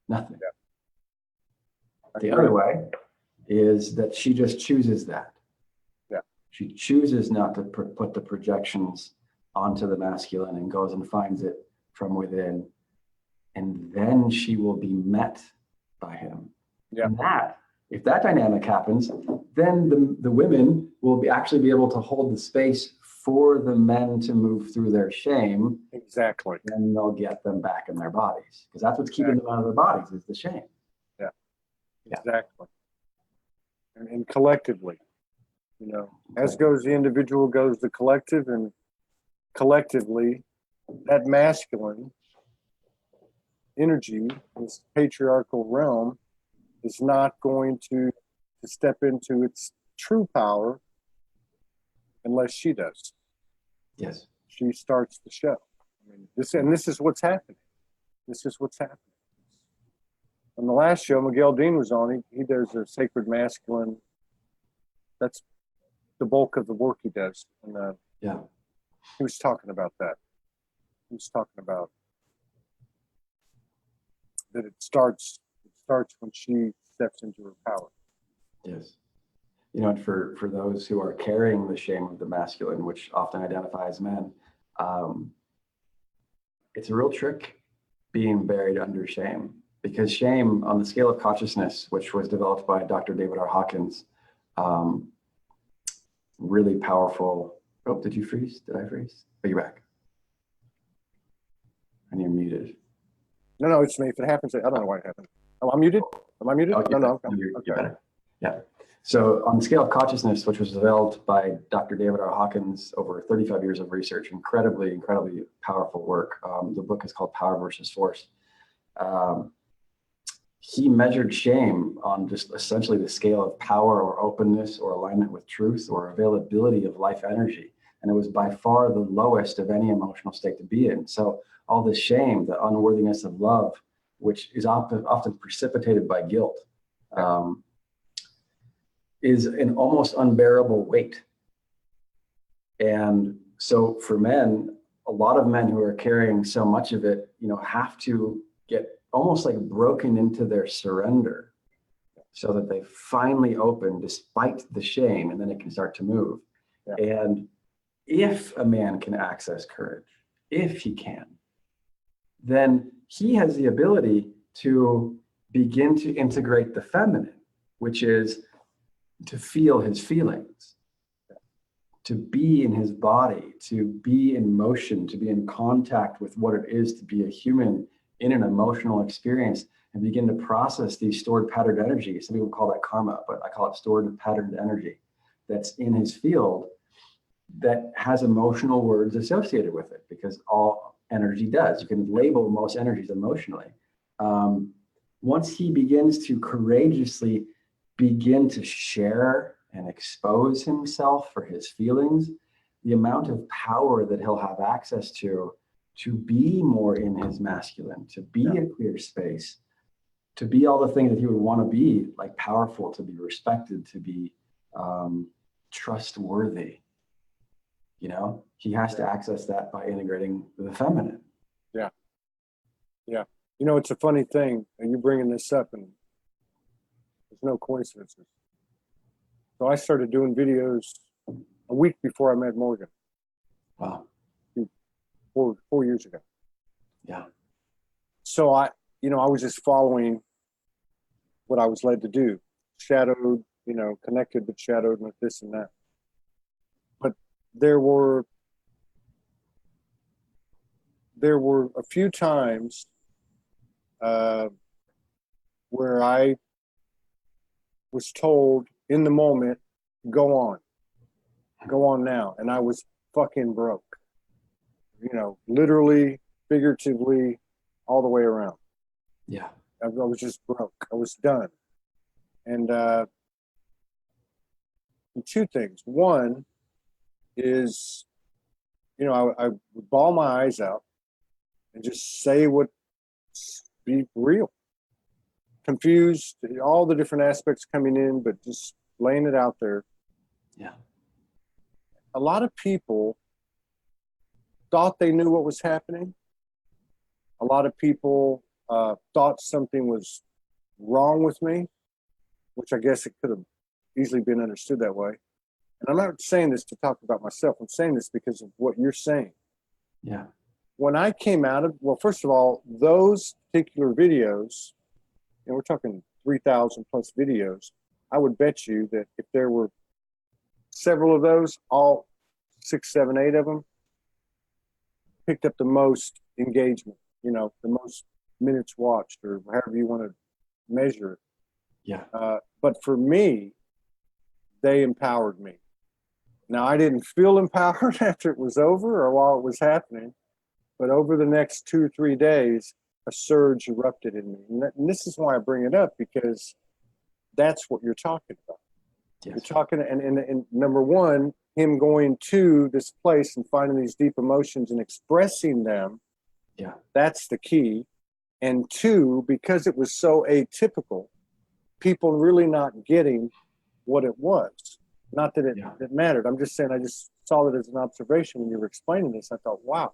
Nothing. Yeah. The other way is that she just chooses that. Yeah. She chooses not to put the projections onto the masculine and goes and finds it from within. And then she will be met by him. Yeah. And that, if that dynamic happens, then the women will actually be able to hold the space for the men to move through their shame. Exactly. And they'll get them back in their bodies, because that's what's keeping them out of their bodies, is the shame. Yeah. Yeah. Exactly. And collectively, you know, as goes the individual, goes the collective, and collectively, that masculine energy, this patriarchal realm, is not going to step into its true power unless she does. Yes. She starts the show. I mean, this is what's happening. This is what's happening. On the last show, Miguel Dean was on. He does a sacred masculine. That's the bulk of the work he does. And Yeah. he was talking about that. He was talking about that it starts when she steps into her power. Yes. You know, and for those who are carrying the shame of the masculine, which often identify as men, it's a real trick being buried under shame, because shame on the scale of consciousness, which was developed by Dr. David R. Hawkins, really powerful. Oh, did you freeze? Did I freeze? Oh, you're back. And you're muted. No, it's me. If it happens, I don't know why it happened. Oh, I'm muted? Am I muted? Oh, No. You're Okay. better. Yeah. So on the scale of consciousness, which was developed by Dr. David R. Hawkins over 35 years of research, incredibly powerful work. The book is called Power versus Force. He measured shame on just essentially the scale of power or openness or alignment with truth or availability of life energy. And it was by far the lowest of any emotional state to be in. So all the shame, the unworthiness of love, which is often precipitated by guilt, is an almost unbearable weight. And so for men, a lot of men who are carrying so much of it, you know, have to get almost like broken into their surrender so that they finally open despite the shame, and then it can start to move. Yeah. And if a man can access courage, if he can, then he has the ability to begin to integrate the feminine, which is to feel his feelings, to be in his body, to be in motion, to be in contact with what it is to be a human in an emotional experience, and begin to process these stored patterned energy. Some people call that karma, but I call it stored patterned energy that's in his field that has emotional words associated with it, because all energy does. You can label most energies emotionally. Once he begins to courageously begin to share and expose himself for his feelings, the amount of power that he'll have access to be more in his masculine, to be a clear space, to be all the things that he would want to be, like powerful, to be respected, to be trustworthy. You know, he has to access that by integrating the feminine. Yeah. Yeah. You know, it's a funny thing, and you bringing this up, and there's no coincidences. So I started doing videos a week before I met Morgan. Wow. 4 years ago. Yeah. So I was just following what I was led to do. Shadowed, connected but shadowed with this and that. But there were a few times where I was told in the moment, go on now. And I was fucking broke, literally, figuratively, all the way around. Yeah. I was just broke. I was done. And two things. One is, I would bawl my eyes out and just say be real. Confused, all the different aspects coming in, but just laying it out there. Yeah. A lot of people thought they knew what was happening. A lot of people thought something was wrong with me, which I guess it could have easily been understood that way. And I'm not saying this to talk about myself. I'm saying this because of what you're saying. Yeah. When I came out of, well, first of all, those particular videos, and we're talking 3,000 plus videos, I would bet you that if there were several of those, all 6, 7, 8 of them picked up the most engagement, the most minutes watched, or however you want to measure it. Yeah. But for me, they empowered me. Now, I didn't feel empowered after it was over or while it was happening, but over the next 2 or 3 days, a surge erupted in me. And this is why I bring it up, because that's what you're talking about. Yes. You're talking, and number one, him going to this place and finding these deep emotions and expressing them. Yeah. That's the key. And two, because it was so atypical, people really not getting what it was. Not that it mattered. I'm just saying, I just saw it as an observation when you were explaining this. I thought, wow,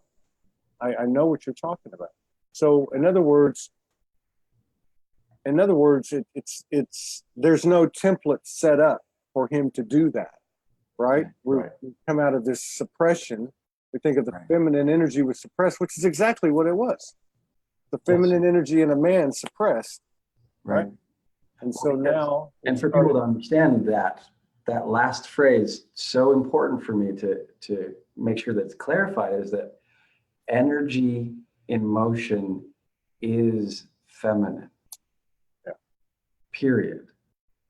I know what you're talking about. So in other words, it's there's no template set up for him to do that, right? We come out of this suppression. We think of the feminine energy was suppressed, which is exactly what it was. The feminine energy in a man suppressed, right? And so now, and for people to understand that last phrase, so important for me to make sure that's clarified, is that energy in motion is feminine. Yeah. Period.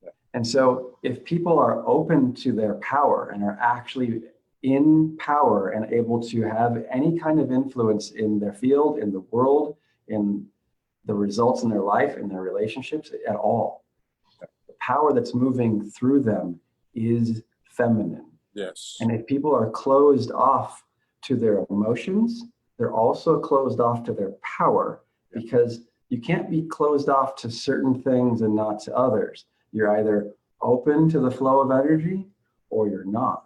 Yeah. And so if people are open to their power and are actually in power and able to have any kind of influence in their field, in the world, in the results in their life, in their relationships at all, the power that's moving through them is feminine. Yes. And if people are closed off to their emotions, they're also closed off to their power, because you can't be closed off to certain things and not to others. You're either open to the flow of energy or you're not.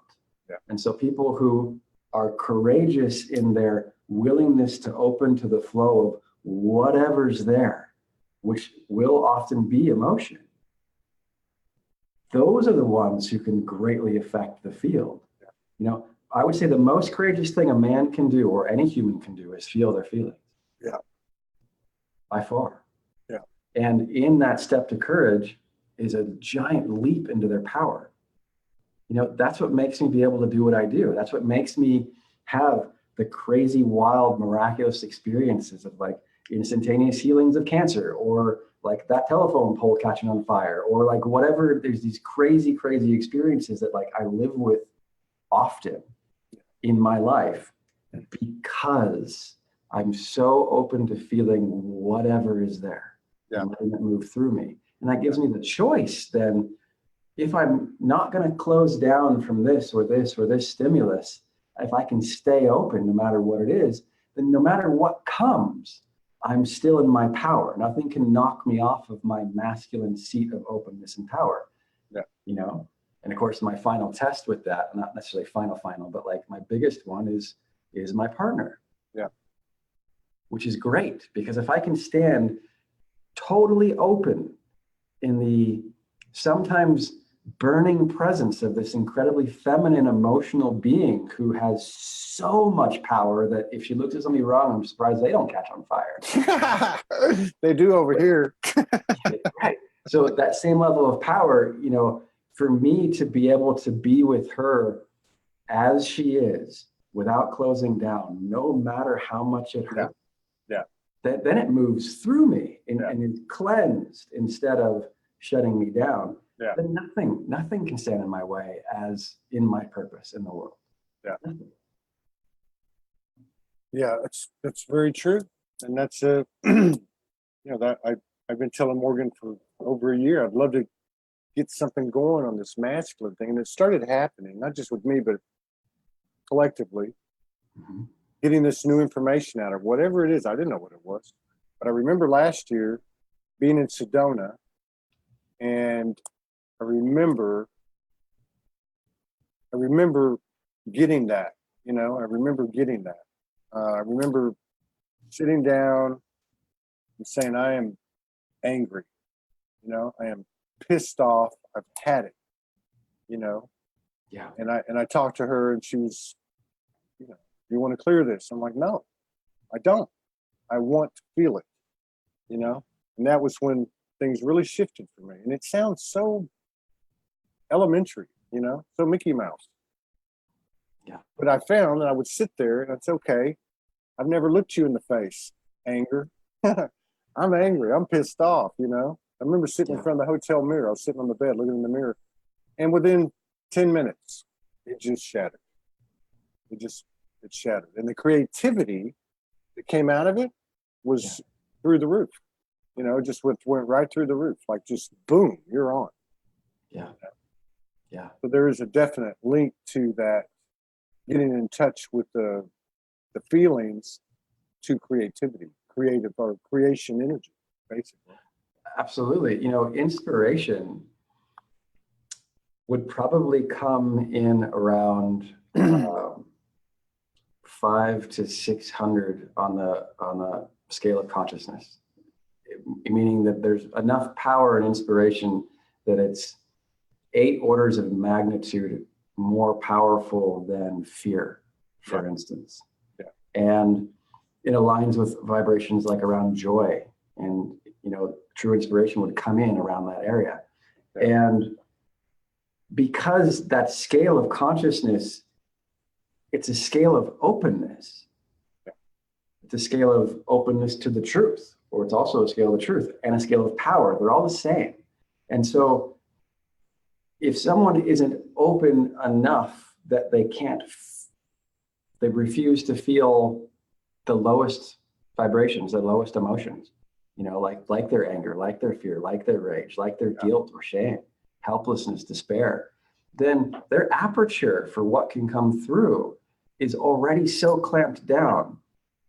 Yeah. And so people who are courageous in their willingness to open to the flow of whatever's there, which will often be emotion, those are the ones who can greatly affect the field. Yeah. I would say the most courageous thing a man can do, or any human can do, is feel their feelings. Yeah. By far. Yeah. And in that step to courage is a giant leap into their power. That's what makes me be able to do what I do. That's what makes me have the crazy, wild, miraculous experiences of like instantaneous healings of cancer, or like that telephone pole catching on fire, or like whatever. There's these crazy, crazy experiences that like I live with often in my life, because I'm so open to feeling whatever is there and letting it move through me. And that gives me the choice then, if I'm not going to close down from this or this or this stimulus, if I can stay open no matter what it is, then no matter what comes, I'm still in my power. Nothing can knock me off of my masculine seat of openness and power. Yeah. And of course, my final test with that, not necessarily final, but like my biggest one is my partner. Yeah. Which is great, because if I can stand totally open in the sometimes burning presence of this incredibly feminine, emotional being who has so much power that if she looks at somebody wrong, I'm surprised they don't catch on fire. They do over here. Right. So that same level of power, you know, for me to be able to be with her as she is without closing down, no matter how much it hurts, then it moves through me and is cleansed instead of shutting me down. Then nothing can stand in my way as in my purpose in the world. Nothing. Yeah, that's very true. And that's you know, that I've been telling Morgan for over a year, I'd love to get something going on this masculine thing. And it started happening, not just with me, but collectively, getting this new information out of whatever it is. I didn't know what it was. But I remember last year being in Sedona, and I remember getting that, you know, I remember getting that. I remember sitting down and saying, I am angry, you know, I am pissed off. I've had it, you know. Yeah. And I talked to her, and she was, you know, you want to clear this? I'm like, no, I don't. I want to feel it, you know. And that was when things really shifted for me. And it sounds so elementary, you know, so Mickey Mouse. Yeah. But I found that I would sit there and it's okay. I've never looked you in the face. Anger. I'm angry. I'm pissed off, you know. I remember sitting in front of the hotel mirror. I was sitting on the bed looking in the mirror. And within 10 minutes, it just shattered. It shattered. And the creativity that came out of it was through the roof. You know, it just went right through the roof. Like just boom, you're on. Yeah. Yeah. So there is a definite link to that, getting in touch with the feelings to creativity, creative or creation energy, basically. Absolutely. You know, inspiration would probably come in around 5 to 600 on the scale of consciousness, meaning that there's enough power and inspiration that it's 8 orders of magnitude more powerful than fear, for instance. And it aligns with vibrations like around joy, and you know, true inspiration would come in around that area. And because that scale of consciousness, it's a scale of openness. It's a scale of openness to the truth, or it's also a scale of the truth and a scale of power. They're all the same. And so if someone isn't open enough that they refuse to feel the lowest vibrations, the lowest emotions, you know, like their anger, like their fear, like their rage, like their guilt or shame, helplessness, despair, then their aperture for what can come through is already so clamped down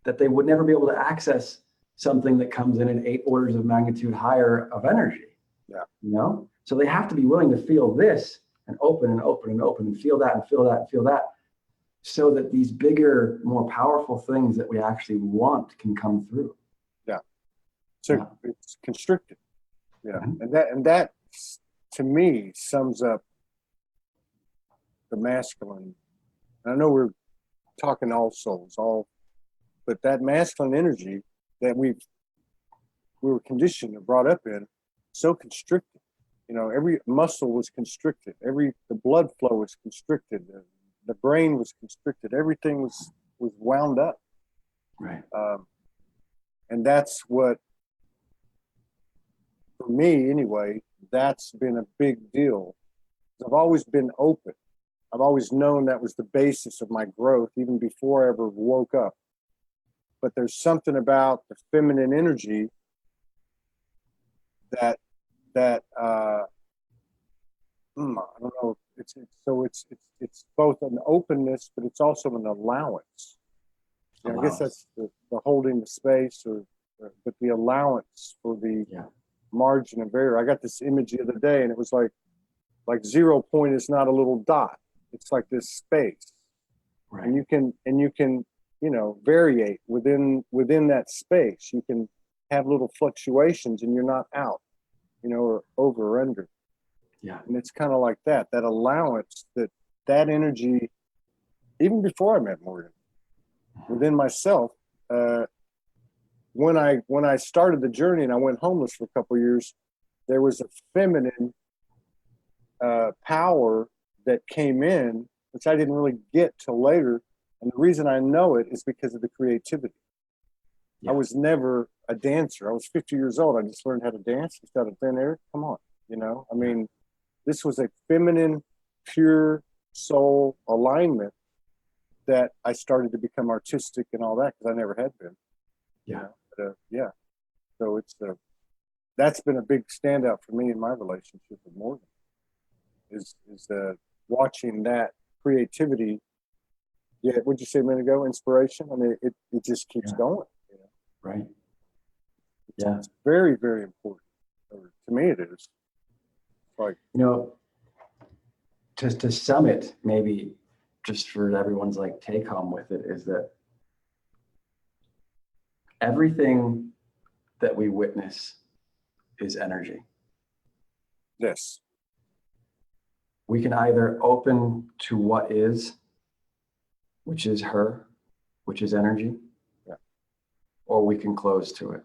that they would never be able to access something that comes in 8 orders of magnitude higher of energy. You know, so they have to be willing to feel this and open and open and open and feel that and feel that and feel that, so that these bigger, more powerful things that we actually want can come through. So it's constricted. And that to me sums up the masculine. And I know we're talking all souls, but that masculine energy that we were conditioned and brought up in, so constricted. You know, every muscle was constricted. The blood flow was constricted. The brain was constricted. Everything was wound up. Right. And that's what, for me anyway, that's been a big deal. I've always been open. I've always known that was the basis of my growth, even before I ever woke up. But there's something about the feminine energy that I don't know. It's both an openness, but it's also an allowance. You know, I guess that's the holding the space, but the allowance for the margin of error. I got this image the other day, and it was like 0 point is not a little dot. It's like this space, and you can you know, variate within that space. You can have little fluctuations, and you're not out, you know, or over or under. Yeah. And it's kind of like that allowance, that energy, even before I met Morgan, within myself, when I started the journey and I went homeless for a couple of years, there was a feminine power that came in, which I didn't really get till later. And the reason I know it is because of the creativity. Yeah. I was never a dancer. I was 50 years old. I just learned how to dance just out of thin air. Come on, I mean, this was a feminine, pure soul alignment that I started to become artistic and all that because I never had been. Yeah. Yeah. So that's been a big standout for me in my relationship with Morgan. Is watching that creativity. Yeah, what'd you say a minute ago? Inspiration. I mean, it just keeps going. Right. Yeah. It's very, very important. Or to me, it is. Like, to sum it, maybe just for everyone's like take home with it, is that everything that we witness is energy. yes. We can either open to what is, which is her, which is energy, or we can close to it.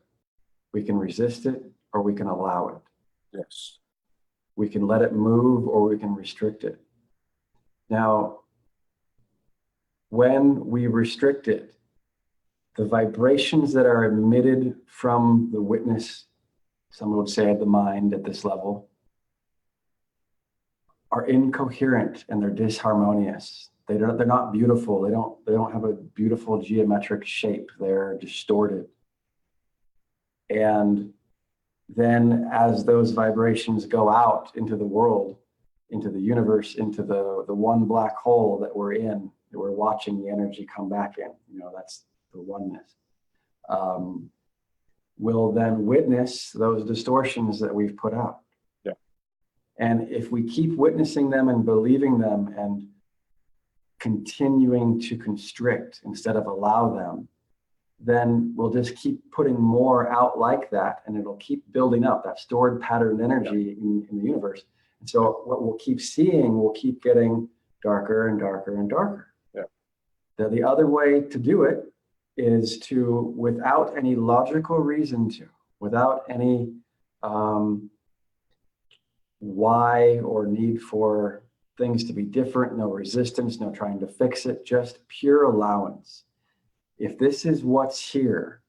We can resist it, or we can allow it. Yes. We can let it move, or we can restrict it. Now, when we restrict it, the vibrations that are emitted from the witness, some would say the mind at this level, are incoherent and they're disharmonious. They're not beautiful. They don't have a beautiful geometric shape. They're distorted. And then as those vibrations go out into the world, into the universe, into the one black hole that we're in, that we're watching the energy come back in, that's the oneness, will then witness those distortions that we've put out. Yeah. And if we keep witnessing them and believing them and continuing to constrict instead of allow them, then we'll just keep putting more out like that, and it'll keep building up that stored pattern energy in the universe. And so what we'll keep seeing will keep getting darker and darker and darker. Yeah. The other way to do it is to, without any logical reason to, without any why or need for things to be different, no resistance, no trying to fix it, just pure allowance. If this is what's here,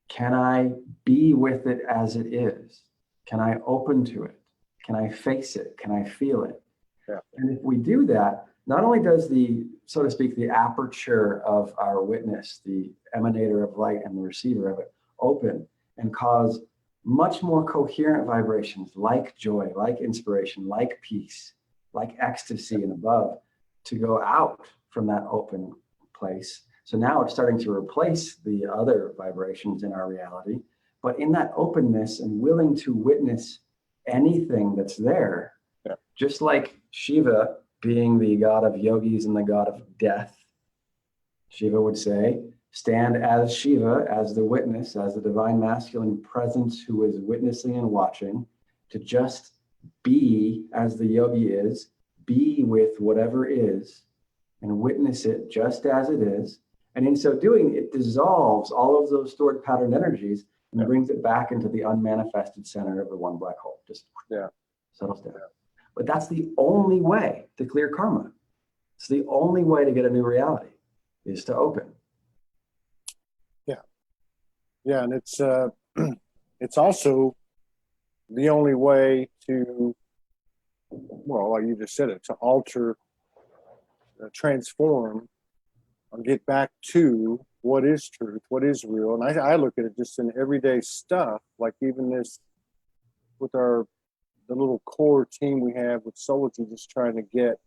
can I be with it as it is? Can I open to it? Can I face it? Can I feel it? Yeah. And if we do that, not only does the, so to speak, the aperture of our witness, the emanator of light and the receiver of it, open and cause much more coherent vibrations like joy, like inspiration, like peace, like ecstasy and above to go out from that open place. So now it's starting to replace the other vibrations in our reality. But in that openness and willing to witness anything that's there, just like Shiva being the god of yogis and the god of death, Shiva would say, stand as Shiva, as the witness, as the divine masculine presence who is witnessing and watching, to just be as the yogi is, be with whatever is, and witness it just as it is. And in so doing, it dissolves all of those stored pattern energies and brings it back into the unmanifested center of the one black hole. Just settles down. But that's the only way to clear karma. It's the only way to get a new reality is to open. Yeah, and it's also the only way to, well, like you just said it, to alter, transform, or get back to what is truth, what is real. And I look at it just in everyday stuff, like even this with the little core team we have with Soulogy, just trying to get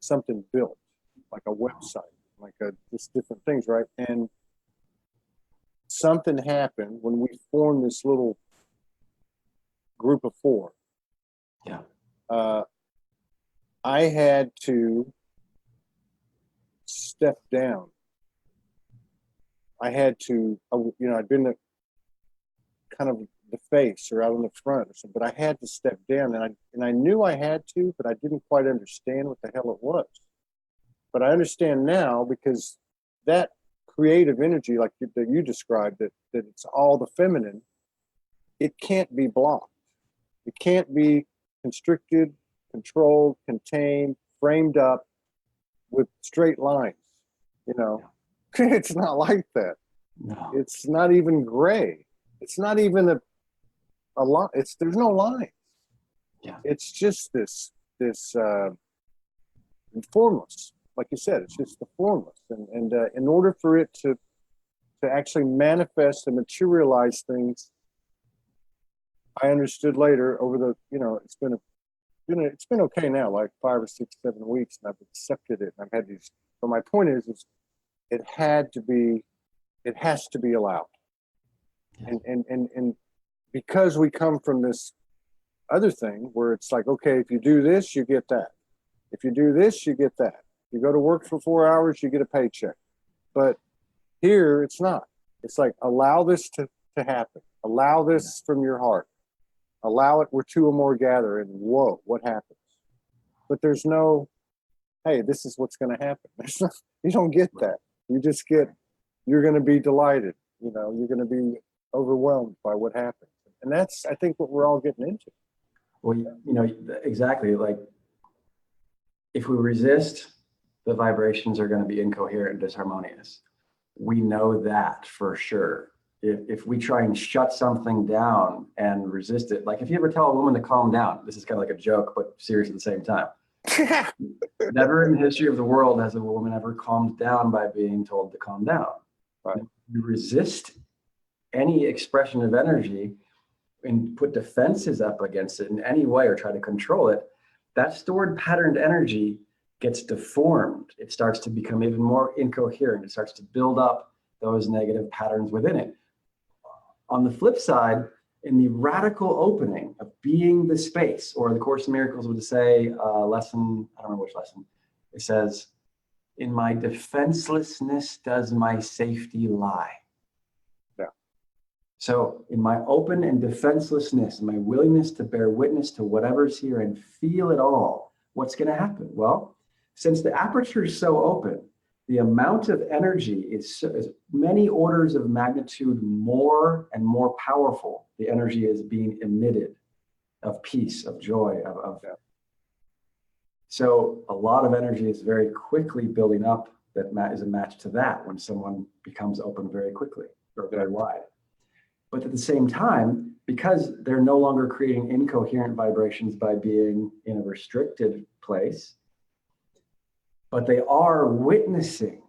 something built, like a website, like just different things, right? And something happened when we formed this little group of four. Yeah. I had to step down. I had to, I'd been kind of the face or out in the front or something, but I had to step down, and I knew I had to, but I didn't quite understand what the hell it was. But I understand now, because that creative energy, like that you described, that it's all the feminine, it can't be blocked. It can't be constricted, controlled, contained, framed up with straight lines. You know, it's not like that. No. It's not even gray. It's not even a line. There's no lines. Yeah. It's just this formless. Like you said, it's just the formless. And in order for it to actually manifest and materialize things, I understood later over the, it's been okay now, like 5 or 6, 7 weeks, and I've accepted it. And I've had these. But my point is it has to be allowed. Yes. And because we come from this other thing where it's like, okay, if you do this, you get that. If you do this, you get that. You go to work for 4 hours, you get a paycheck. But here, it's not. It's like, allow this to happen. Allow this from your heart. Allow it where 2 or more gather, and whoa, what happens? But there's no, hey, this is what's going to happen. You don't get that. You just get, you're going to be delighted. You're going to be overwhelmed by what happens. And that's, I think, what we're all getting into. Well, exactly. Like, if we resist, the vibrations are going to be incoherent and disharmonious. We know that for sure. If we try and shut something down and resist it, like if you ever tell a woman to calm down, this is kind of like a joke, but serious at the same time. Never in the history of the world has a woman ever calmed down by being told to calm down. Right. If you resist any expression of energy and put defenses up against it in any way or try to control it, that stored patterned energy gets deformed. It starts to become even more incoherent. It starts to build up those negative patterns within it. On the flip side, in the radical opening of being the space, or the Course in Miracles would say, lesson, I don't remember which lesson, it says, in my defenselessness does my safety lie. Yeah. So in my open and defenselessness, my willingness to bear witness to whatever's here and feel it all, what's going to happen? Well, since the aperture is so open, the amount of energy is many orders of magnitude more and more powerful. The energy is being emitted of peace, of joy, of that. So a lot of energy is very quickly building up that is a match to that when someone becomes open very quickly or very wide. But at the same time, because they're no longer creating incoherent vibrations by being in a restricted place, but they are witnessing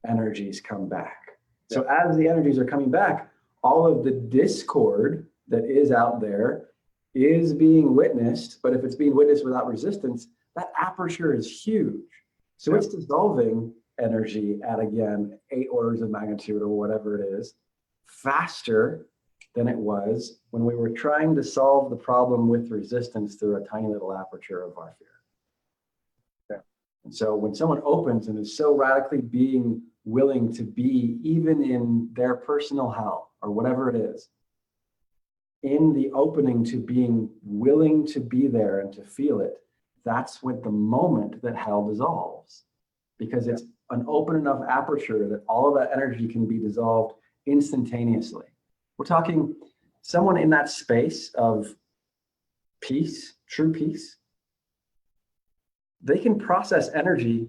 energies come back. So as the energies are coming back, all of the discord that is out there is being witnessed. But if it's being witnessed without resistance, that aperture is huge. So it's dissolving energy at, again, 8 orders of magnitude or whatever it is, faster than it was when we were trying to solve the problem with resistance through a tiny little aperture of our fear. And so when someone opens and is so radically being willing to be, even in their personal hell or whatever it is, in the opening to being willing to be there and to feel it, that's when the moment that hell dissolves. Because it's an open enough aperture that all of that energy can be dissolved instantaneously. We're talking someone in that space of peace, true peace. They can process energy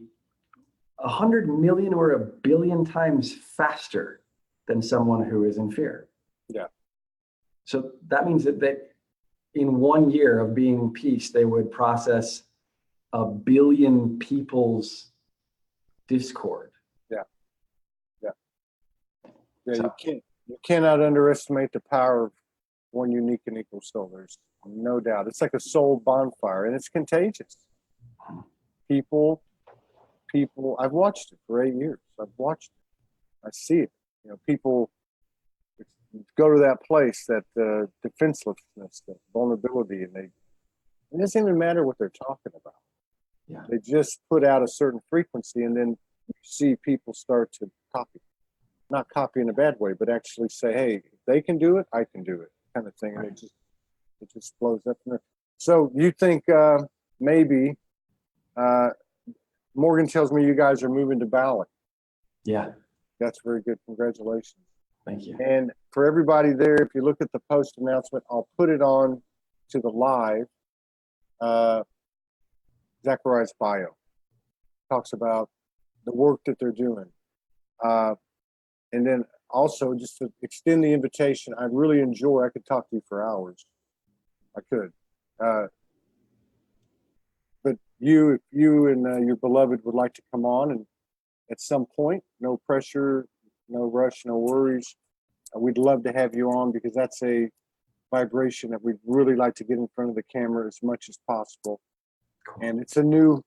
100 million or 1 billion times faster than someone who is in fear. Yeah. So that means that in 1 year of being peace, they would process 1 billion people's discord. Yeah. So, you cannot underestimate the power of one unique and equal soul. There's no doubt. It's like a soul bonfire, and it's contagious. People, I've watched it for 8 years. I've watched it. I see it. People go to that place, that defenselessness, that vulnerability, and it doesn't even matter what they're talking about. Yeah. They just put out a certain frequency, and then you see people start to copy. Not copy in a bad way, but actually say, hey, if they can do it, I can do it. kind of thing, and Right. it just flows up from there. So you think maybe Morgan tells me you guys are moving to Bali. Yeah. That's very good. Congratulations. Thank you. And for everybody there, if you look at the post announcement, I'll put it on to the live. Zachariah's bio talks about the work that they're doing. And then also just to extend the invitation, I really enjoy, I could talk to you for hours. I could. But if you and your beloved would like to come on and at some point, no pressure, no rush, no worries, we'd love to have you on because that's a vibration that we'd really like to get in front of the camera as much as possible. Cool. And it's a new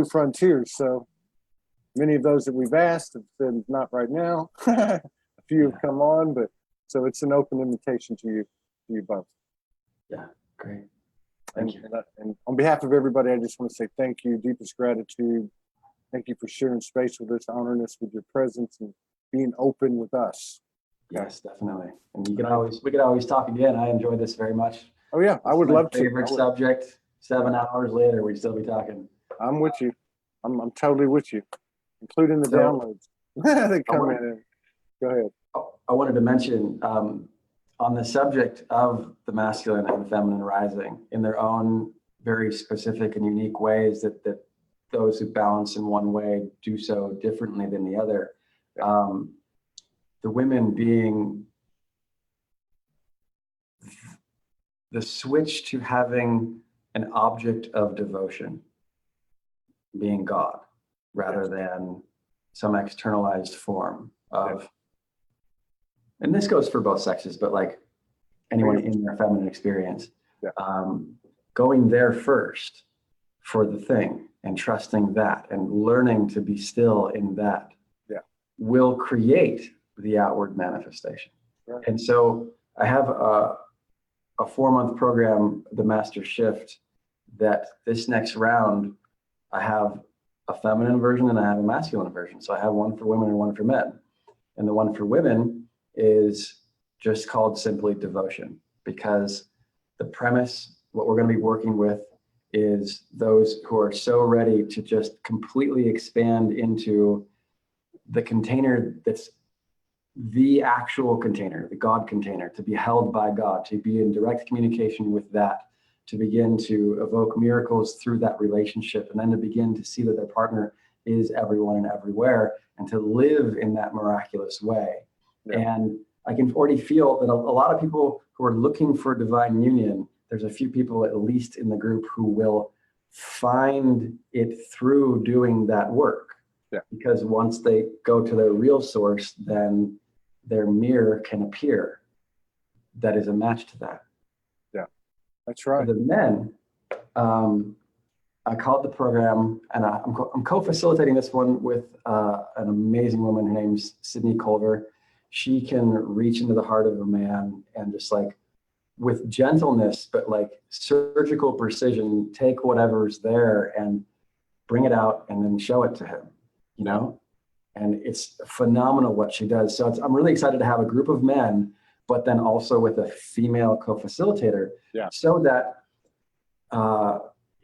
frontier. So many of those that we've asked have said not right now. A few have come on, but so it's an open invitation to you both. Yeah, great. Thank you. And on behalf of everybody, I just want to say thank you, deepest gratitude. Thank you for sharing space with us, honoring us with your presence, and being open with us. Yes, definitely. And we could always talk again. I enjoyed this very much. Oh yeah, I would love to. Favorite subject. 7 hours later, we'd still be talking. I'm with you. I'm totally with you, including the downloads that come in. Go ahead. I wanted to mention on the subject of the masculine and feminine rising in their own very specific and unique ways that those who balance in one way do so differently than the other. The women being the switch to having an object of devotion, being God, rather than some externalized form of, and this goes for both sexes, but like anyone in their feminine experience, going there first for the thing and trusting that and learning to be still in that will create the outward manifestation. Right. And so I have a 4-month program, the Master Shift, that this next round, I have a feminine version and I have a masculine version. So I have one for women and one for men. And the one for women is just called simply devotion, because the premise, what we're going to be working with, is those who are so ready to just completely expand into the container that's the actual container, the God container, to be held by God, to be in direct communication with that, to begin to evoke miracles through that relationship, and then to begin to see that their partner is everyone and everywhere, and to live in that miraculous way. And I can already feel that a lot of people who are looking for divine union, there's a few people at least in the group who will find it through doing that work. Because once they go to their real source, then their mirror can appear that is a match to that. That's right. For the men, I called the program, and I'm co-facilitating this one with an amazing woman. Her name's Sydney Culver. She can reach into the heart of a man and just like with gentleness, but like surgical precision, take whatever's there and bring it out and then show it to him, you know? And it's phenomenal what she does. So I'm really excited to have a group of men, but then also with a female co-facilitator, so that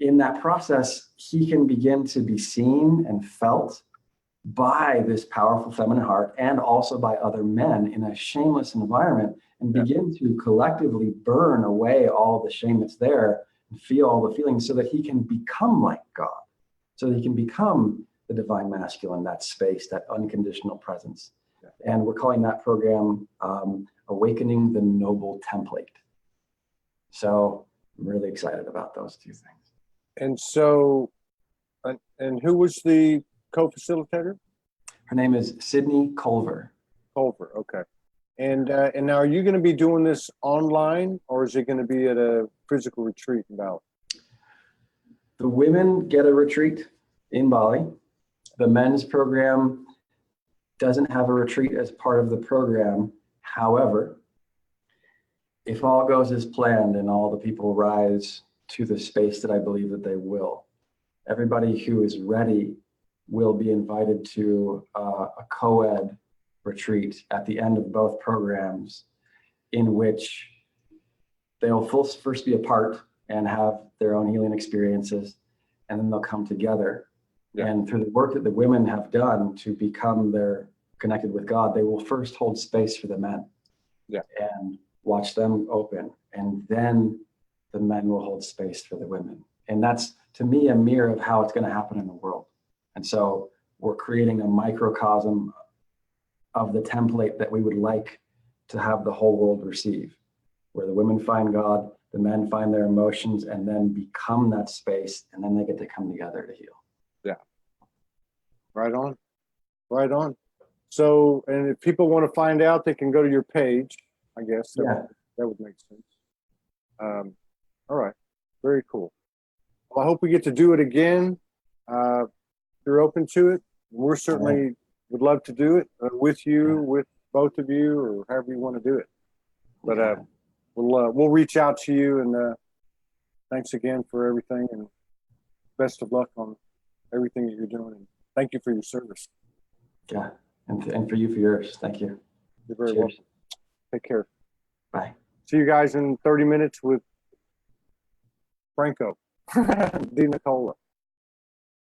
in that process, he can begin to be seen and felt by this powerful feminine heart and also by other men in a shameless environment, and begin to collectively burn away all the shame that's there and feel all the feelings, so that he can become like God, so that he can become the divine masculine, that space, that unconditional presence. And we're calling that program Awakening the Noble Template. So I'm really excited about those two things. And so, and who was the co-facilitator? Her name is Sydney Culver. Culver, okay. And now, are you going to be doing this online, or is it going to be at a physical retreat in Bali? The women get a retreat in Bali. The men's program doesn't have a retreat as part of the program. However, if all goes as planned and all the people rise to the space that I believe that they will, everybody who is ready will be invited to a co-ed retreat at the end of both programs, in which they'll first be apart and have their own healing experiences, and then they'll come together. Yeah. And through the work that the women have done to become their connected with God, they will first hold space for the men. Yeah. And watch them open, and then the men will hold space for the women. And that's, to me, a mirror of how it's going to happen in the world. And so we're creating a microcosm of the template that we would like to have the whole world receive, where the women find God, the men find their emotions, and then become that space, and then they get to come together to heal. Yeah. Right on. Right on. So, and if people want to find out, they can go to your page, I guess. That would make sense. All right. Very cool. Well, I hope we get to do it again. If you're open to it, we're certainly would love to do it with you, with both of you, or however you want to do it. But we'll reach out to you, and thanks again for everything, and best of luck on everything that you're doing. And thank you for your service. Yeah, and for you for yours. Thank you. You're very welcome. Take care. Bye. See you guys in 30 minutes with Franco Di Nicola.